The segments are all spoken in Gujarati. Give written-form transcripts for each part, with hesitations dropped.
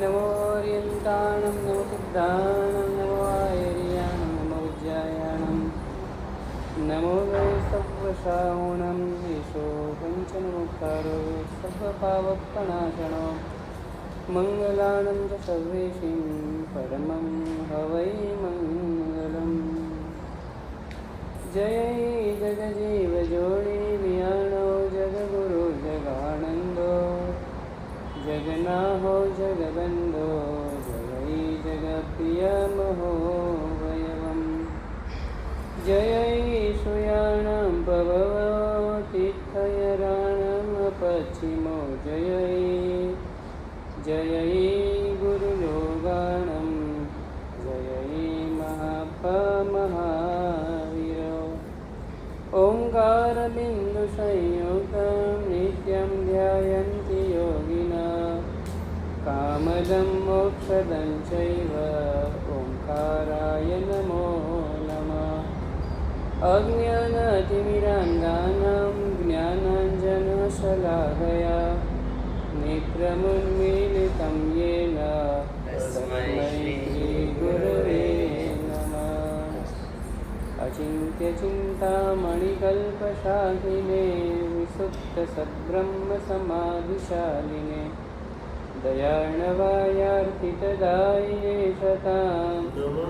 नमो ओरियन्ताणं नमो सिद्धाणं नमो आयर्याणं नमो उज्जायाणं नमो वै सव्वशाहुणं ईशो पञ्चनमुखारो सर्वपावप्रणाशनो मङ्गलानं च सर्वेशिं परमं हवै मङ्गलम् जय जगजीव जोड़ी वियाणो जगगुरु जगानंदो जगन्नाहो जगबंधो जय जगप्रिय महोवयवम् जय सुयाणां भवतीर्थयराणाम् पश्चिमो जय गुरुयोगाणं जय महावीरो ओंकारबिन्दुसंयुतं नित्यं ध्यायन्ति योगिना कामदं मोक्षदं चैव ओंकाराय नमो नमः अज्ञानातिमिरान्धानां ज्ञानाञ्जनशलाकया नेत्रमुन्मीलितं येन तस्मै श्रीगुरवे अचिन्त्यचिन्तामणिकल्पशालिने विसुप्तसद्ब्रह्मसमाधिशालिने दयार्णवायार्थितदायिने शतां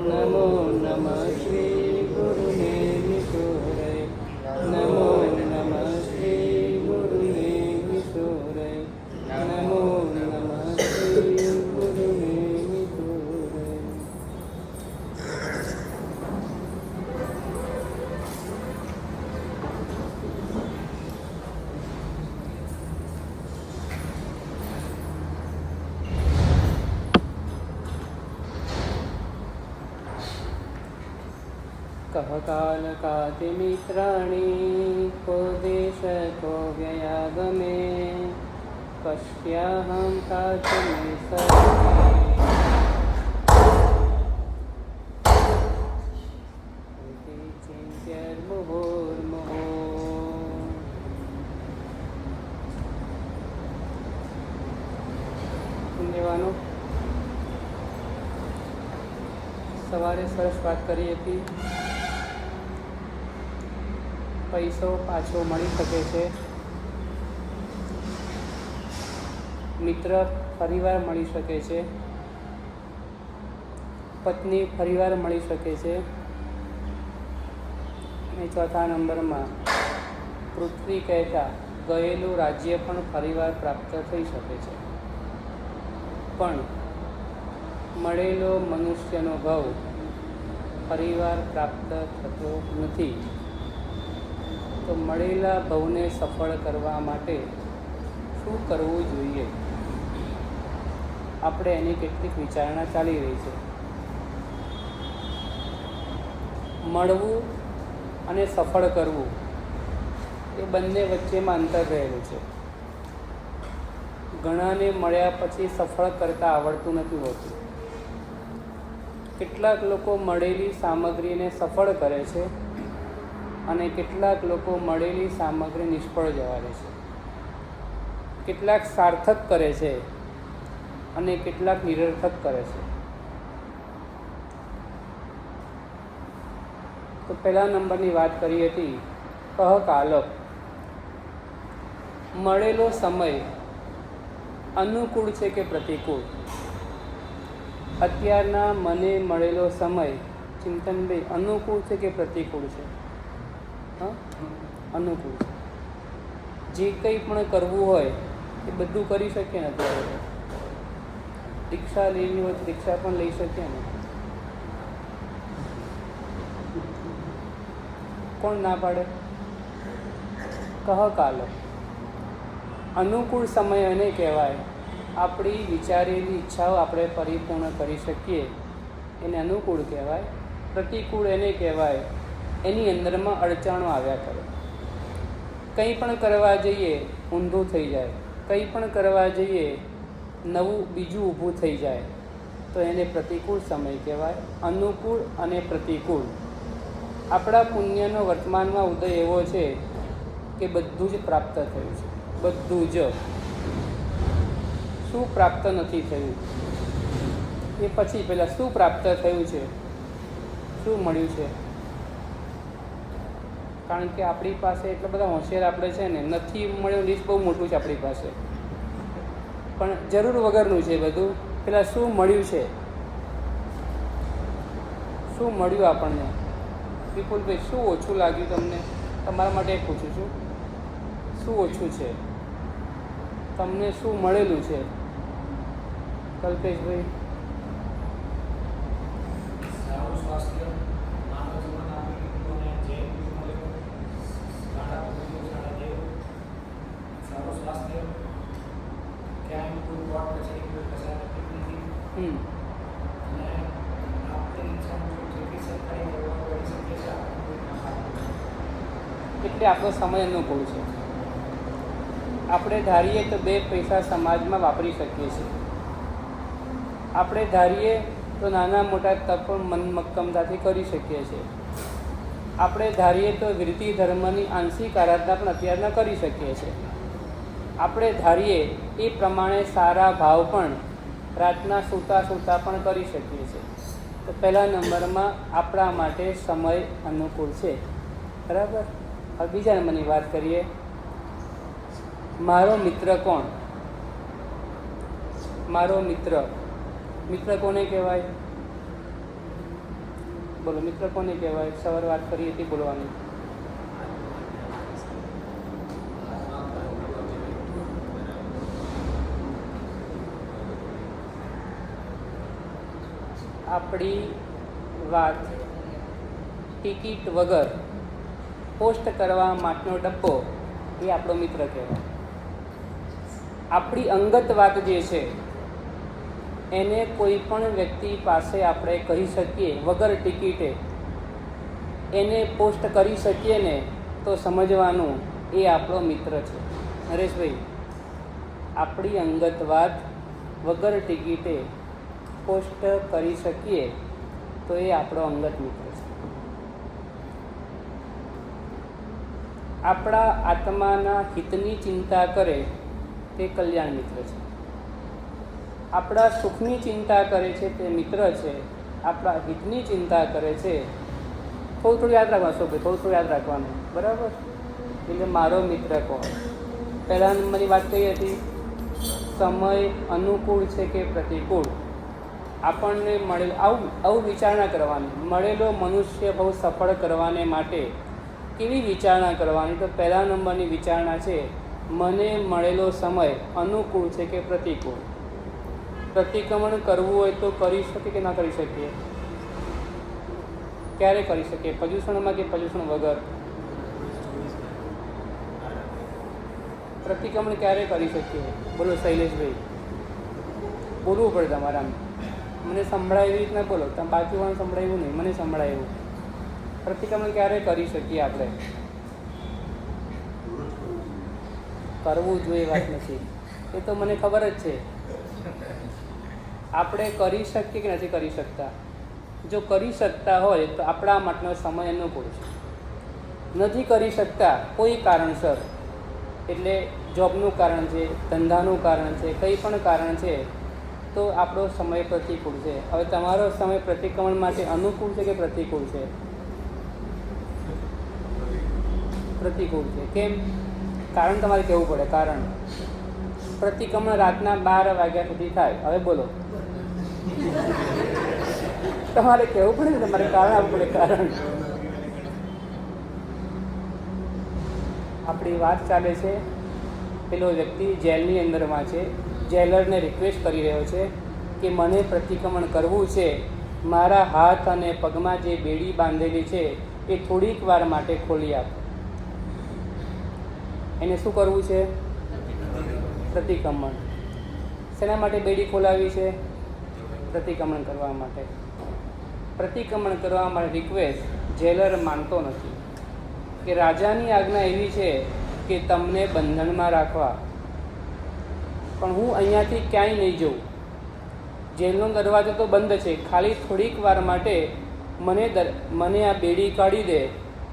नमो नमः श्रीगुरुने निशूरे नमो नमः श्रीगुरुने निशूरे नमो नमः श्रीगुरुने निशूरे। कह काल कातिमित्राणि को देश को व्ययागमे कस्याहं कातिमे सर्वे इति चिन्त्यर्मुहुर्मुहुः। पुण्यवानो સવારે સરસ વાત કરી હતી. પૈસો પાછો મળી શકે છે, મિત્ર ફરીવાર મળી શકે છે, પત્ની ફરીવાર મળી શકે છે અને ચોથા નંબરમાં પૃથ્વી કહેતા ગયેલું રાજ્ય પણ ફરીવાર પ્રાપ્ત થઈ શકે છે. પણ મળેલો મનુષ્યનો ભાવ ફરીવાર પ્રાપ્ત થતો નથી. તો મળેલા ભવને સફળ કરવા માટે શું કરવું જોઈએ? આપણે એની કેટલીક વિચારણા ચાલી રહી છે. મળવું અને સફળ કરવું એ બંને વચ્ચેમાં અંતર રહેલું છે. ઘણાને મળ્યા પછી સફળ કરતાં આવડતું નથી હોતું. કેટલાક લોકો મળેલી સામગ્રીને સફળ કરે છે અને કેટલાક લોકો મળેલી સામગ્રી નિષ્ફળ જવા દે છે. કેટલાક સાર્થક કરે છે અને કેટલાક નિરર્થક કરે છે. તો પહેલા નંબરની વાત કરી હતી, કહ કાલ. મળેલો સમય અનુકૂળ છે કે પ્રતિકૂળ? અત્યારના મને મળેલો સમય ચિંતનભાઈ અનુકૂળ છે કે પ્રતિકૂળ છે? અનુકૂળ છે. જે કંઈ પણ કરવું હોય એ બધું કરી શકીએ ને. અત્યારે રિક્ષા લેવી હોય તો રિક્ષા પણ લઈ શકીએ ને. કોણ ના પાડે? કહ કાલ. અનુકૂળ સમય એને કહેવાય. આપણી વિચારેલી ઈચ્છાઓ આપણે પરિપૂર્ણ કરી શકીએ એને અનુકૂળ કહેવાય. પ્રતિકૂળ એને કહેવાય એની અંદરમાં અડચણો આવ્યા કરે. કંઈ પણ કરવા જઈએ ઊંધું થઈ જાય, કંઈ પણ કરવા જઈએ નવું બીજું ઊભું થઈ જાય, તો એને પ્રતિકૂળ સમય કહેવાય. અનુકૂળ અને પ્રતિકૂળ. આપણા પુણ્યનો વર્તમાનમાં ઉદય એવો છે કે બધું જ પ્રાપ્ત થયું છે. બધું જ. શું પ્રાપ્ત નથી થયું? એ પછી પહેલાં શું પ્રાપ્ત થયું છે, શું મળ્યું છે? કારણ કે આપણી પાસે એટલા બધા હોશિયાર આપણે છે ને, નથી મળ્યું લિસ્ટ બહુ મોટું છે આપણી પાસે, પણ જરૂર વગરનું છે બધું. પહેલાં શું મળ્યું છે, શું મળ્યું આપણને? વિપુલભાઈ, શું ઓછું લાગ્યું તમને? તમારા માટે પૂછું છું, શું ઓછું છે તમને? શું મળેલું છે? કલ્પેશભાઈ? સારું સ્વાસ્થ્ય, માનવ જીવન આપીને જે સારું સ્વાસ્થ્ય, ક્યાંય કોઈ કોર્ટ કચેરી કોઈ કશાય તકલીફ નથી, અને આપણી ઈચ્છા મુજબ જેટલી સરકારી સેવાઓ કરી શકીએ છીએ એટલે આપણો સમય અનુકૂળ છે. આપણે ધારીએ તો 2 પૈસા સમાજમાં વાપરી શકીએ છીએ. આપણે ધારીએ તો નાના મોટા તપ મન મક્કમતાથી કરી શકીએ છીએ. આપણે ધારીએ તો વિરતિ ધર્મની આંશિક આરાધના પણ અત્યારના કરી શકીએ છીએ. આપણે ધારીએ એ પ્રમાણે સારા ભાવ પણ રાતના સૂતા સૂતા પણ કરી શકીએ છીએ. તો પહેલા નંબરમાં આપણા માટે સમય અનુકૂળ છે. બરાબર. હવે બીજા નંબરની વાત કરીએ. મારો મિત્ર કોણ? મારો મિત્ર, મિત્ર કોને કહેવાય? બોલો, મિત્ર કોને કહેવાય? સવારે વાત કરી હતી બોલવાની. આપણી વાત ટિકિટ વગર પોસ્ટ કરવા માટેનો ડબ્બો એ આપણો મિત્ર કહેવાય. આપણી અંગત વાત જે છે એને કોઈ પણ વ્યક્તિ પાસે આપણે કહી શકીએ વગર ટિકિટે, એને પોસ્ટ કરી શકીએ ને તો સમજવાનું એ આપણો મિત્ર છે. નરેશભાઈ, આપણી અંગત વાત વગર ટિકિટે પોસ્ટ કરી શકીએ તો એ આપણો અંગત મિત્ર છે. આપણા આત્માના હિતની ચિંતા કરે તે કલ્યાણ મિત્ર છે. આપણા સુખની ચિંતા કરે છે તે મિત્ર છે. આપણા હિતની ચિંતા કરે છે, થોડું યાદ રાખવાનું શું, થોડું યાદ રાખવાનું, બરાબર. એટલે મારો મિત્ર કોણ? પહેલા નંબરની વાત કઈ હતી? સમય અનુકૂળ છે કે પ્રતિકૂળ? આપણને મળેલ આવું વિચારણા કરવાની. મળેલો મનુષ્ય બહુ સફળ કરવાને માટે કેવી વિચારણા કરવાની? તો પહેલા નંબરની વિચારણા છે, મને મળેલો સમય અનુકૂળ છે કે પ્રતિકૂળ? પ્રતિક્રમણ કરવું હોય તો કરી શકીએ કે ના કરી શકીએ? ક્યારે કરી શકીએ? પ્રદૂષણમાં કે પ્રદૂષણ વગર? પ્રતિક્રમણ ક્યારે કરી શકીએ? બોલો શૈલેષભાઈ, બોલવું પડે તમારા. મને સંભળાય એવી રીતના બોલો. તમે બાકીવાળાને સંભળાયું નહીં, મને સંભળાયું. પ્રતિક્રમણ ક્યારે કરી શકીએ આપણે? કરવું જોઈએ વાત નથી, એ તો મને ખબર જ છે. આપણે કરી શકીએ કે નથી કરી શકતા? જો કરી શકતા હોય તો આપણા માટેનો સમય અનુકૂળ છે. નથી કરી શકતા કોઈ કારણસર, એટલે જોબનું કારણ છે, ધંધાનું કારણ છે, કંઈ પણ કારણ છે, તો આપણો સમય પ્રતિકૂળ છે. હવે તમારો સમય પ્રતિક્રમણ માટે અનુકૂળ છે કે પ્રતિકૂળ છે? પ્રતિકૂળ છે. કેમ? કારણ તમારે કહેવું પડે. કારણ પ્રતિક્રમણ રાતના 12 વાગ્યા સુધી થાય. હવે બોલો, તમારે કહેવું પડે ને, તમારે કારણ આપવું પડે. કારણ આપણી વાત ચાલે છે, પેલો વ્યક્તિ જેલની અંદરમાં છે, જેલરને રિક્વેસ્ટ કરી રહ્યો છે કે મને પ્રતિક્રમણ કરવું છે, મારા હાથ અને પગમાં જે બેડી બાંધેલી છે એ થોડીક વાર માટે ખોલી આપ. એને શું કરવું છે? પ્રતિક્રમણ. શેના માટે બેડી ખોલાવી છે? પ્રતિક્રમણ કરવા માટે. પ્રતિક્રમણ કરવા માટે રિક્વેસ્ટ જેલર માનતો નથી કે રાજાની આજ્ઞા એવી છે કે તમને બંધનમાં રાખવા, પણ હું અહીંયાથી ક્યાંય નહીં જઉં. જેલનો દરવાજો તો બંધ છે, ખાલી થોડીક વાર માટે મને આ બેડી કાઢી દે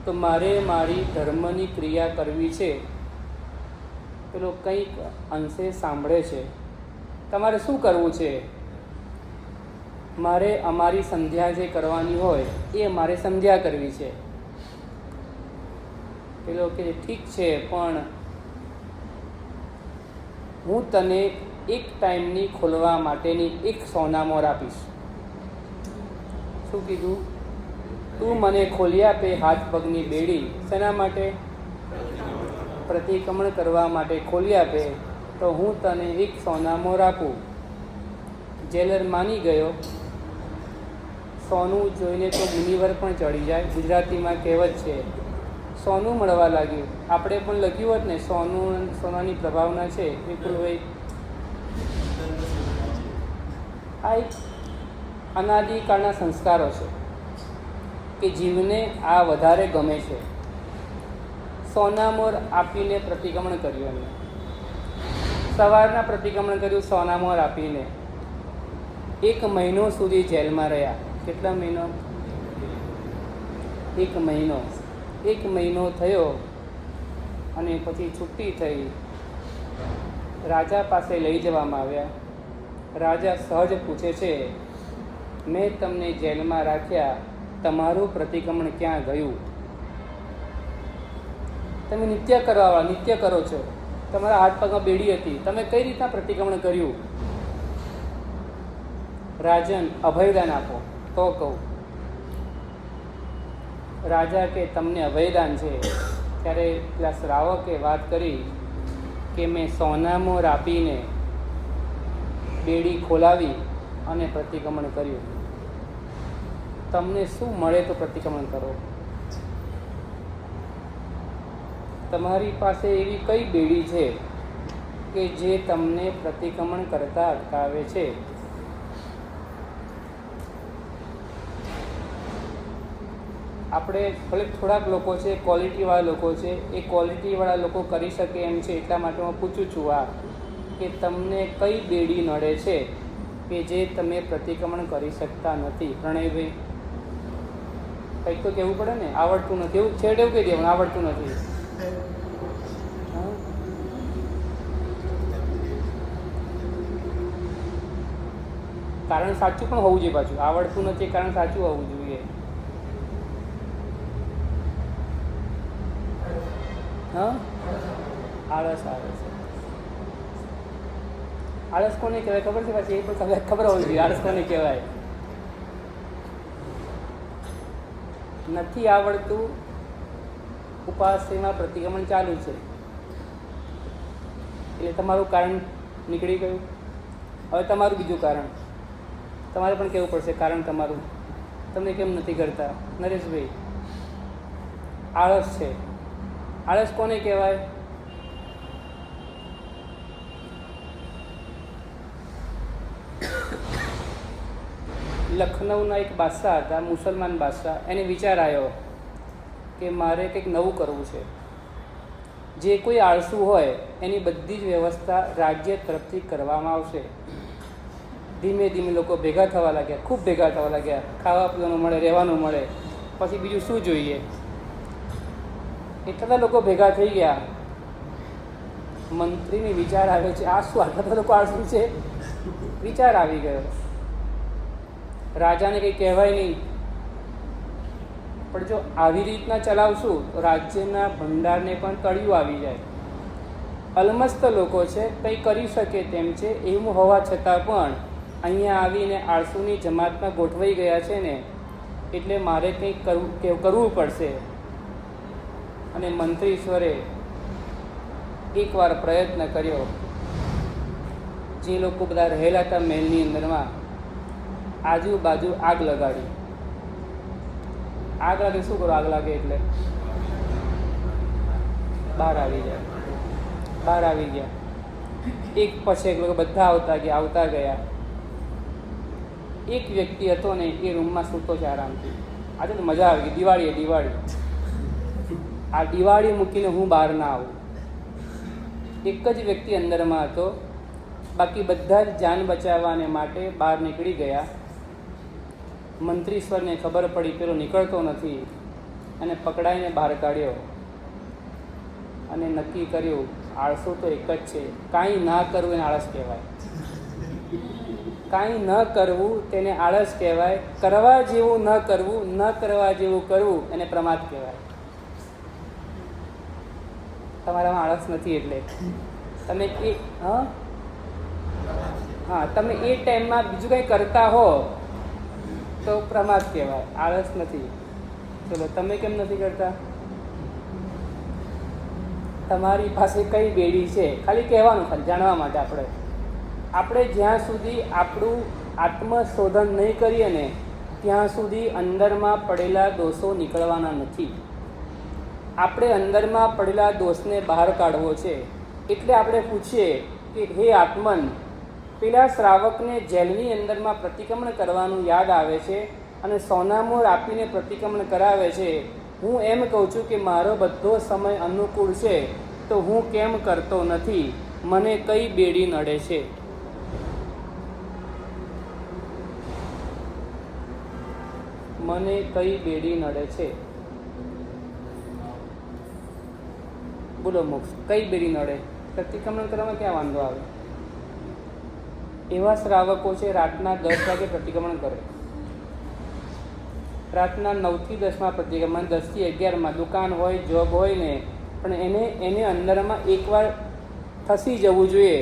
તો મારે મારી ધર્મની ક્રિયા કરવી છે. પેલો કંઈક અંશે સાંભળે છે. તમારે શું કરવું છે? મારે અમારી સંધ્યા જે કરવાની હોય એ મારે સંધ્યા કરવી છે. પેલો કે ઠીક છે, પણ હું તને એક ટાઈમની ખોલવા માટેની એક સોનામોર આપીશ. શું કીધું? તું મને ખોલી આપે હાથ પગની બેડી. શેના માટે? પ્રતિક્રમણ કરવા માટે ખોલી આપે તો હું તને એક સોનામોર આપું. જેલર માની ગયો. સોનું જોઈને તો મુનિવર પણ ચડી જાય. ગુજરાતીમાં કહેવત છે, સોનું મળવા લાગ્યું. આપણે પણ લખ્યું હોત ને, સોનાની પ્રભાવના છે. વિપુલભાઈ, આ એક અનાદિકાળના સંસ્કારો છે કે જીવને આ વધારે ગમે છે. સોનામોર આપીને પ્રતિક્રમણ કર્યું. એમને સવારના પ્રતિક્રમણ કર્યું સોનામોર આપીને. 1 મહિનો સુધી જેલમાં રહ્યા. કેટલા મહિનો? 1 મહિનો. 1 મહિનો થયો અને પછી છુટ્ટી થઈ. રાજા પાસે લઈ જવામાં આવ્યા. રાજા સહજ પૂછે છે, મેં તમને જેલમાં રાખ્યા, તમારું પ્રતિક્રમણ ક્યાં ગયું? તમે નિત્ય કરવાવાળા નિત્ય કરો છો, તમારા હાથ પગમાં બેડી હતી, તમે કઈ રીતના પ્રતિક્રમણ કર્યું? રાજન, અભયદાન આપો તો કહું. રાજા કે તમને અભયદાન છે. ત્યારે પેલા શ્રાવકે વાત કરી કે મેં સોનામોર આપીને બેડી ખોલાવી અને પ્રતિક્રમણ કર્યું. તમને શું મળે તો પ્રતિક્રમણ કરો. તમારી પાસે એવી કઈ બેડી છે કે જે તમને પ્રતિક્રમણ કરતા અટકાવે છે? આપણે ભલે થોડાક લોકો છે, ક્વોલિટીવાળા લોકો છે, એ ક્વોલિટીવાળા લોકો કરી શકે એમ છે. એટલા માટે હું પૂછું છું આ કે તમને કઈ બેડી નડે છે કે જે તમે પ્રતિક્રમણ કરી શકતા નથી? પ્રણયભાઈ, કંઈક તો કહેવું પડે ને. આવડતું નથી એવું છેડ એવું કહી દેવાનું, આવડતું નથી. કારણ સાચું પણ હોવું જોઈએ. પાછું આવડતું નથી, કારણ સાચું હોવું જોઈએ. હા, આળસ આવે છે. આળસ કોને કહેવાય ખબર છે? પાછી એ પણ ખબર હોવી જોઈએ આળસ કોને કહેવાય. નથી આવડતું, ઉપાસનામાં પ્રતિક્રમણ ચાલુ છે એટલે તમારું કારણ નીકળી ગયું. હવે તમારું બીજું કારણ તમારે પણ કહેવું પડશે. કારણ તમારું, તમે કેમ નથી કરતા? નરેશભાઈ, આળસ છે. આળસ કોને કહેવાય? લખનઉના એક બાદશાહ હતા, મુસલમાન બાદશાહ. એને વિચાર આવ્યો કે મારે કંઈક નવું કરવું છે. જે કોઈ આળસુ હોય એની બધી જ વ્યવસ્થા રાજ્ય તરફથી કરવામાં આવશે. ધીમે ધીમે લોકો ભેગા થવા લાગ્યા, ખૂબ ભેગા થવા લાગ્યા. ખાવા પીવાનું મળે, રહેવાનું મળે, પછી બીજું શું જોઈએ? એટલા લોકો ભેગા થઈ ગયા. મંત્રીને વિચાર આવ્યો છે, આ શું આટલા લોકો આળસુ છે? વિચાર આવી ગયો. રાજાને કંઈ કહેવાય નહીં, પણ જો આવી રીતના ચલાવશું તો રાજ્યના ભંડારને પણ તળિયું આવી જાય. અલમસ્ત લોકો છે, કંઈ કરી શકે તેમ છે, એવું હોવા છતાં પણ અહીંયા આવીને આળસુની જમાતમાં ગોઠવાઈ ગયા છે ને, એટલે મારે કંઈક કરવું પડશે. અને મંત્રીશ્વરે એકવાર પ્રયત્ન કર્યો. જે લોકો બધા રહેલા હતા મહેલની અંદરમાં, આજુબાજુ આગ લગાડી. આગ લાગે શું કરો? આગ લાગે એટલે બહાર આવી જાય. બહાર આવી ગયા. એક પછી એક લોકો બધા આવતા ગયા. એક વ્યક્તિ હતો ને, એ રૂમમાં સૂતો છે આરામથી. આજે તો મજા આવી ગઈ. દિવાળી. આ દિવાળી મૂકીને હું બહાર ના આવું. એક જ વ્યક્તિ અંદરમાં હતો, બાકી બધા જ જાન બચાવવાને માટે બહાર નીકળી ગયા. મંત્રીશ્વરને ખબર પડી પેલો નીકળતો નથી, અને પકડાઈને બહાર કાઢ્યો અને નક્કી કર્યું આળસુ તો એક જ છે, કાંઈ ના કરવું એને આળસ કહેવાય. કાંઈ ન કરવું તેને આળસ કહેવાય, કરવા જેવું ન કરવું, ન કરવા જેવું કરવું એને પ્રમાદ કહેવાય. તમારામાં આળસ નથી એટલે તમે તમે એ ટાઈમમાં બીજું કંઈ કરતા હો તો પ્રમાદ કહેવાય, આળસ નથી. ચલો, તમે કેમ નથી કરતા? તમારી પાસે કઈ બેડી છે, ખાલી કહેવાનું, ખાલી જાણવા માટે. આપણે જ્યાં સુધી આપણું આત્મશોધન નહીં કરીએ ને ત્યાં સુધી અંદરમાં પડેલા દોષો નીકળવાના નથી. આપણે અંદરમાં પડેલા દોષને બહાર કાઢવો છે. એટલે આપણે પૂછીએ કે હે આત્મન, પેલા શ્રાવકને જેલની અંદરમાં પ્રતિક્રમણ કરવાનું યાદ આવે છે અને સોનામોર આપીને પ્રતિક્રમણ કરાવે છે. હું એમ કહું છું કે મારો બધો સમય અનુકૂળ છે તો હું કેમ કરતો નથી? મને કઈ બેડી નડે છે? મને કઈ બેડી નડે છે? બોલો મોક્ષ, કઈ બેડી નડે? પ્રતિક્રમણ કરવામાં ક્યાં વાંધો આવે? એવા શ્રાવકો છે રાતના 10 વાગે પ્રતિક્રમણ કરે, રાતના 9 થી 10 પ્રતિક્રમણ, 10 થી 11 દુકાન હોય, જોબ હોય ને, પણ એને અંદરમાં એકવાર થસી જવું જોઈએ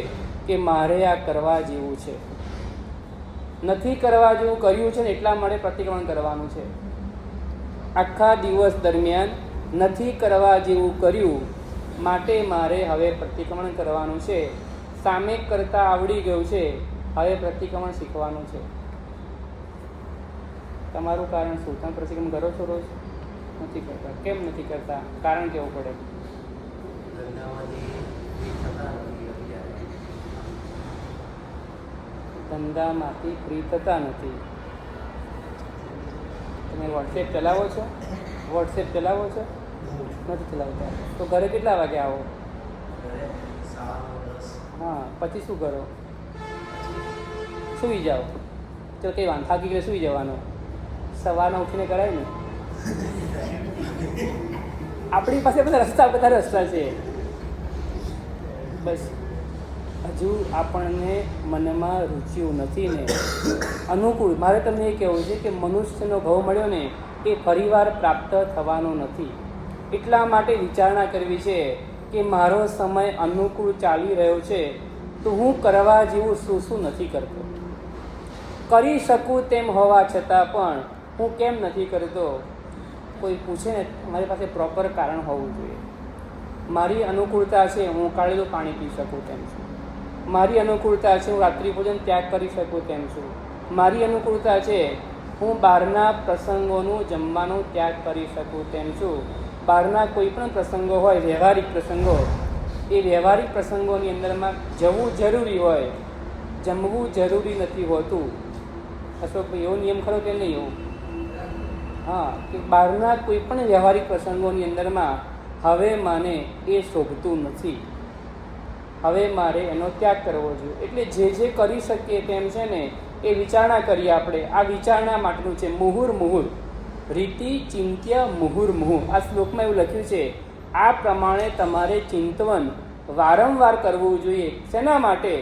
કે મારે આ કરવા જેવું છે. નથી કરવા જેવું કર્યું છે ને એટલા માટે પ્રતિક્રમણ કરવાનું છે. આખા દિવસ દરમિયાન નથી કરવા જેવું કર્યું માટે મારે હવે પ્રતિક્રમણ કરવાનું છે. સામે કરતાં આવડી ગયું છે, હવે પ્રતિક્રમણ શીખવાનું છે. તમારું કારણ શું? તમે પ્રતિક્રમણ કરો છો રોજ? નથી કરતા. કેમ નથી કરતા? કારણ કેવું પડે? ધંધામાંથી ફ્રી થતા નથી. તમે વોટ્સએપ ચલાવો છો? વોટ્સએપ ચલાવો છો? નથી ચલાવતા. તો ઘરે કેટલા વાગે આવો? હા, પછી શું કરો? સૂઈ જાઓ. તો કંઈ વાંધો, થાકી ગયેલા સૂઈ જવાનું. સવારના ઉઠીને કરાય ને. આપણી પાસે બધા રસ્તા છે. બસ હજુ આપણને મનમાં રૂચ્યું નથી ને અનુકૂળ. મારે તમને એ કહેવું છે કે મનુષ્યનો ભાવ મળ્યો ને એ ફરીવાર પ્રાપ્ત થવાનો નથી. એટલા માટે વિચારણા કરવી છે કે મારો સમય અનુકૂળ ચાલી રહ્યો છે તો હું કરવા જેવું શું નથી કરતો. કરી શકું તેમ હોવા છતાં પણ હું કેમ નથી કરતો? કોઈ પૂછે ને, મારી પાસે પ્રોપર કારણ હોવું જોઈએ. મારી અનુકૂળતા છે હું કાઢેલું પાણી પી શકું તેમ છું. મારી અનુકૂળતા છે હું રાત્રિ ભોજન ત્યાગ કરી શકું તેમ છું. મારી અનુકૂળતા છે હું બહારના પ્રસંગોનું જમવાનું ત્યાગ કરી શકું તેમ છું. બહારના કોઈ પણ પ્રસંગો હોય, વ્યવહારિક પ્રસંગો, એ વ્યવહારિક પ્રસંગોની અંદરમાં જવું જરૂરી હોય, જમવું જરૂરી નથી હોતું. અશોકભાઈ, એવો નિયમ ખરો કે નહીં? એવું હા, કે બહારના કોઈ પણ વ્યવહારિક પ્રસંગોની અંદરમાં હવે મને એ શોભતું નથી, હવે મારે એનો ત્યાગ કરવો જોઈએ. એટલે જે કરી શકીએ તેમ છે ને એ વિચારણા કરીએ આપણે. આ વિચારણા માટેનું છે. મુહુર મુહુર રીતિ ચિંત્ય મુહુર મુહુર. આ શ્લોકમાં એવું લખ્યું છે. આ પ્રમાણે તમારે ચિંતવન વારંવાર કરવું જોઈએ. શેના માટે?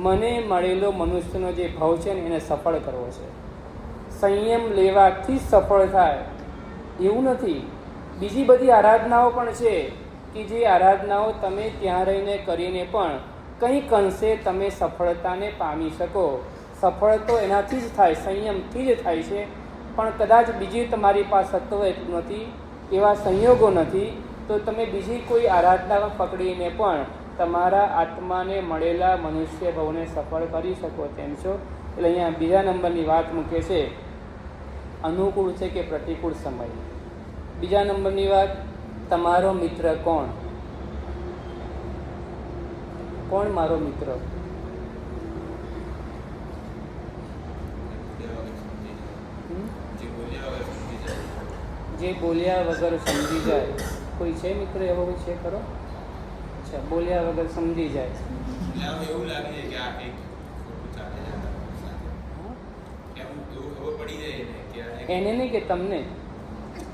મને મળેલો મનુષ્યનો જે ભાવ છે ને એને સફળ કરવો છે. સંયમ લેવાથી જ સફળ થાય એવું નથી. બીજી બધી આરાધનાઓ પણ છે કે જે આરાધનાઓ તમે ત્યાં રહીને કરીને પણ કંઈક અંશે તમે સફળતાને પામી શકો. સફળ તો એનાથી જ થાય, સંયમથી જ થાય છે. પણ કદાચ બીજી તમારી પાસે તત્વ એટલું નથી, એવા સંયોગો નથી, તો તમે બીજી કોઈ આરાધના પકડીને પણ તમારા આત્માને મળેલા મનુષ્ય ભાવને સફળ કરી શકો તેમ છો. એટલે અહીંયા બીજા નંબરની વાત મૂકે છે, અનુકૂળ છે કે પ્રતિકૂળ સમય. બીજા નંબરની વાત, તમારો મિત્ર કોણ? કોણ મારો મિત્ર? જે બોલ્યા વગર સમજી જાય. કોઈ છે મિત્ર એવો? કોઈ છે ખરો? અચ્છા, બોલ્યા વગર સમજી જાય. એવું લાગે કે આ કંઈક ચાલે એવું ખબર પડી જાય ને કે એને નહીં કે તમને.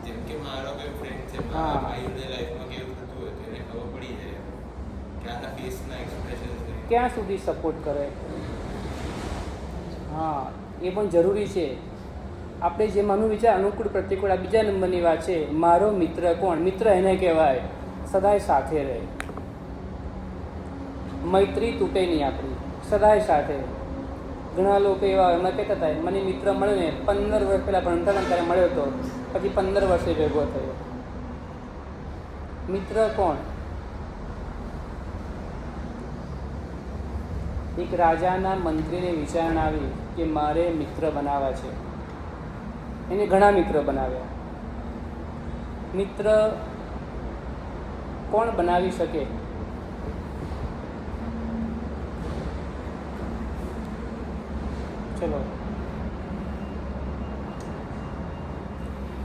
જેમ કે મારો કોઈ ફ્રેન્ડ છે, હા. મારા ભાઈઓની લાઈફમાં કેવું થતું હોય તો એને ખબર પડી જાય કે આના ફેસના એક્સપ્રેશન ક્યાં સુધી સપોર્ટ કરે? હા, એ પણ જરૂરી છે. આપણે જે મનુ વિચાર અનુકૂળ પ્રતિકૂળ, આ બીજા નંબરની વાત છે. મારો મિત્ર કોણ? મિત્ર એને કહેવાય સદાય સાથે રહે, મૈત્રી તૂટે નહીં આપણી, સદાય સાથે. ઘણા લોકો એવા એમાં કહેતા હતા, મને મિત્ર મળ્યો ને 15 વર્ષ પહેલાં ભણતા હતા ત્યારે મળ્યો હતો, પછી 15 વર્ષે ભેગો થયો. મિત્ર કોણ? એક રાજાના મંત્રીને વિચારણા આવી કે મારે મિત્ર બનાવવા છે. એને ઘણા મિત્ર બનાવ્યા. મિત્ર કોણ બનાવી શકે? ચલો,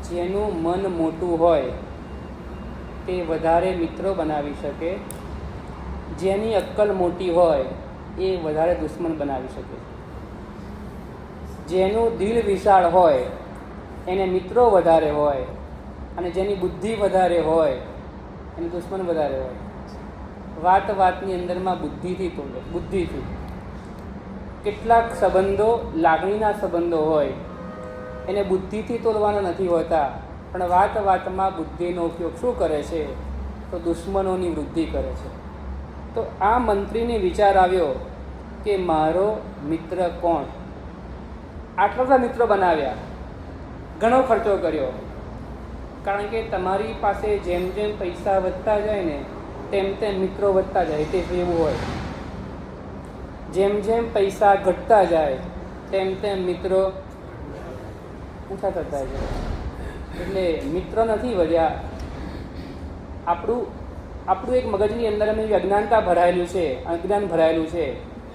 જેનું મન મોટું હોય તે વધારે મિત્રો બનાવી શકે, જેની અક્કલ મોટી હોય એ વધારે દુશ્મન બનાવી શકે. જેનું દિલ વિશાળ હોય એને મિત્રો વધારે હોય, અને જેની બુદ્ધિ વધારે હોય એને દુશ્મન વધારે હોય. વાત વાતની અંદરમાં બુદ્ધિથી તોલે, બુદ્ધિથી. કેટલાક સંબંધો લાગણીના સંબંધો હોય એને બુદ્ધિથી તોલવાના નથી હોતા, પણ વાત વાતમાં બુદ્ધિનો ઉપયોગ શું કરે છે? તો દુશ્મનોની વૃદ્ધિ કરે છે. તો આ મંત્રીને વિચાર આવ્યો કે મારો મિત્ર કોણ? આટલા બધા મિત્રો બનાવ્યા, ઘણો ખર્ચો કર્યો, કારણ કે તમારી પાસે જેમ જેમ પૈસા વધતા જાય ને તેમ તેમ મિત્રો વધતા જાય, તે એવું હોય. જેમ જેમ પૈસા ઘટતા જાય તેમ તેમ મિત્રો ઓછા થતા જાય. એટલે મિત્ર નથી વધ્યા. આપણું એક મગજની અંદર અમે અજ્ઞાનતા ભરાયેલું છે, અજ્ઞાન ભરાયેલું છે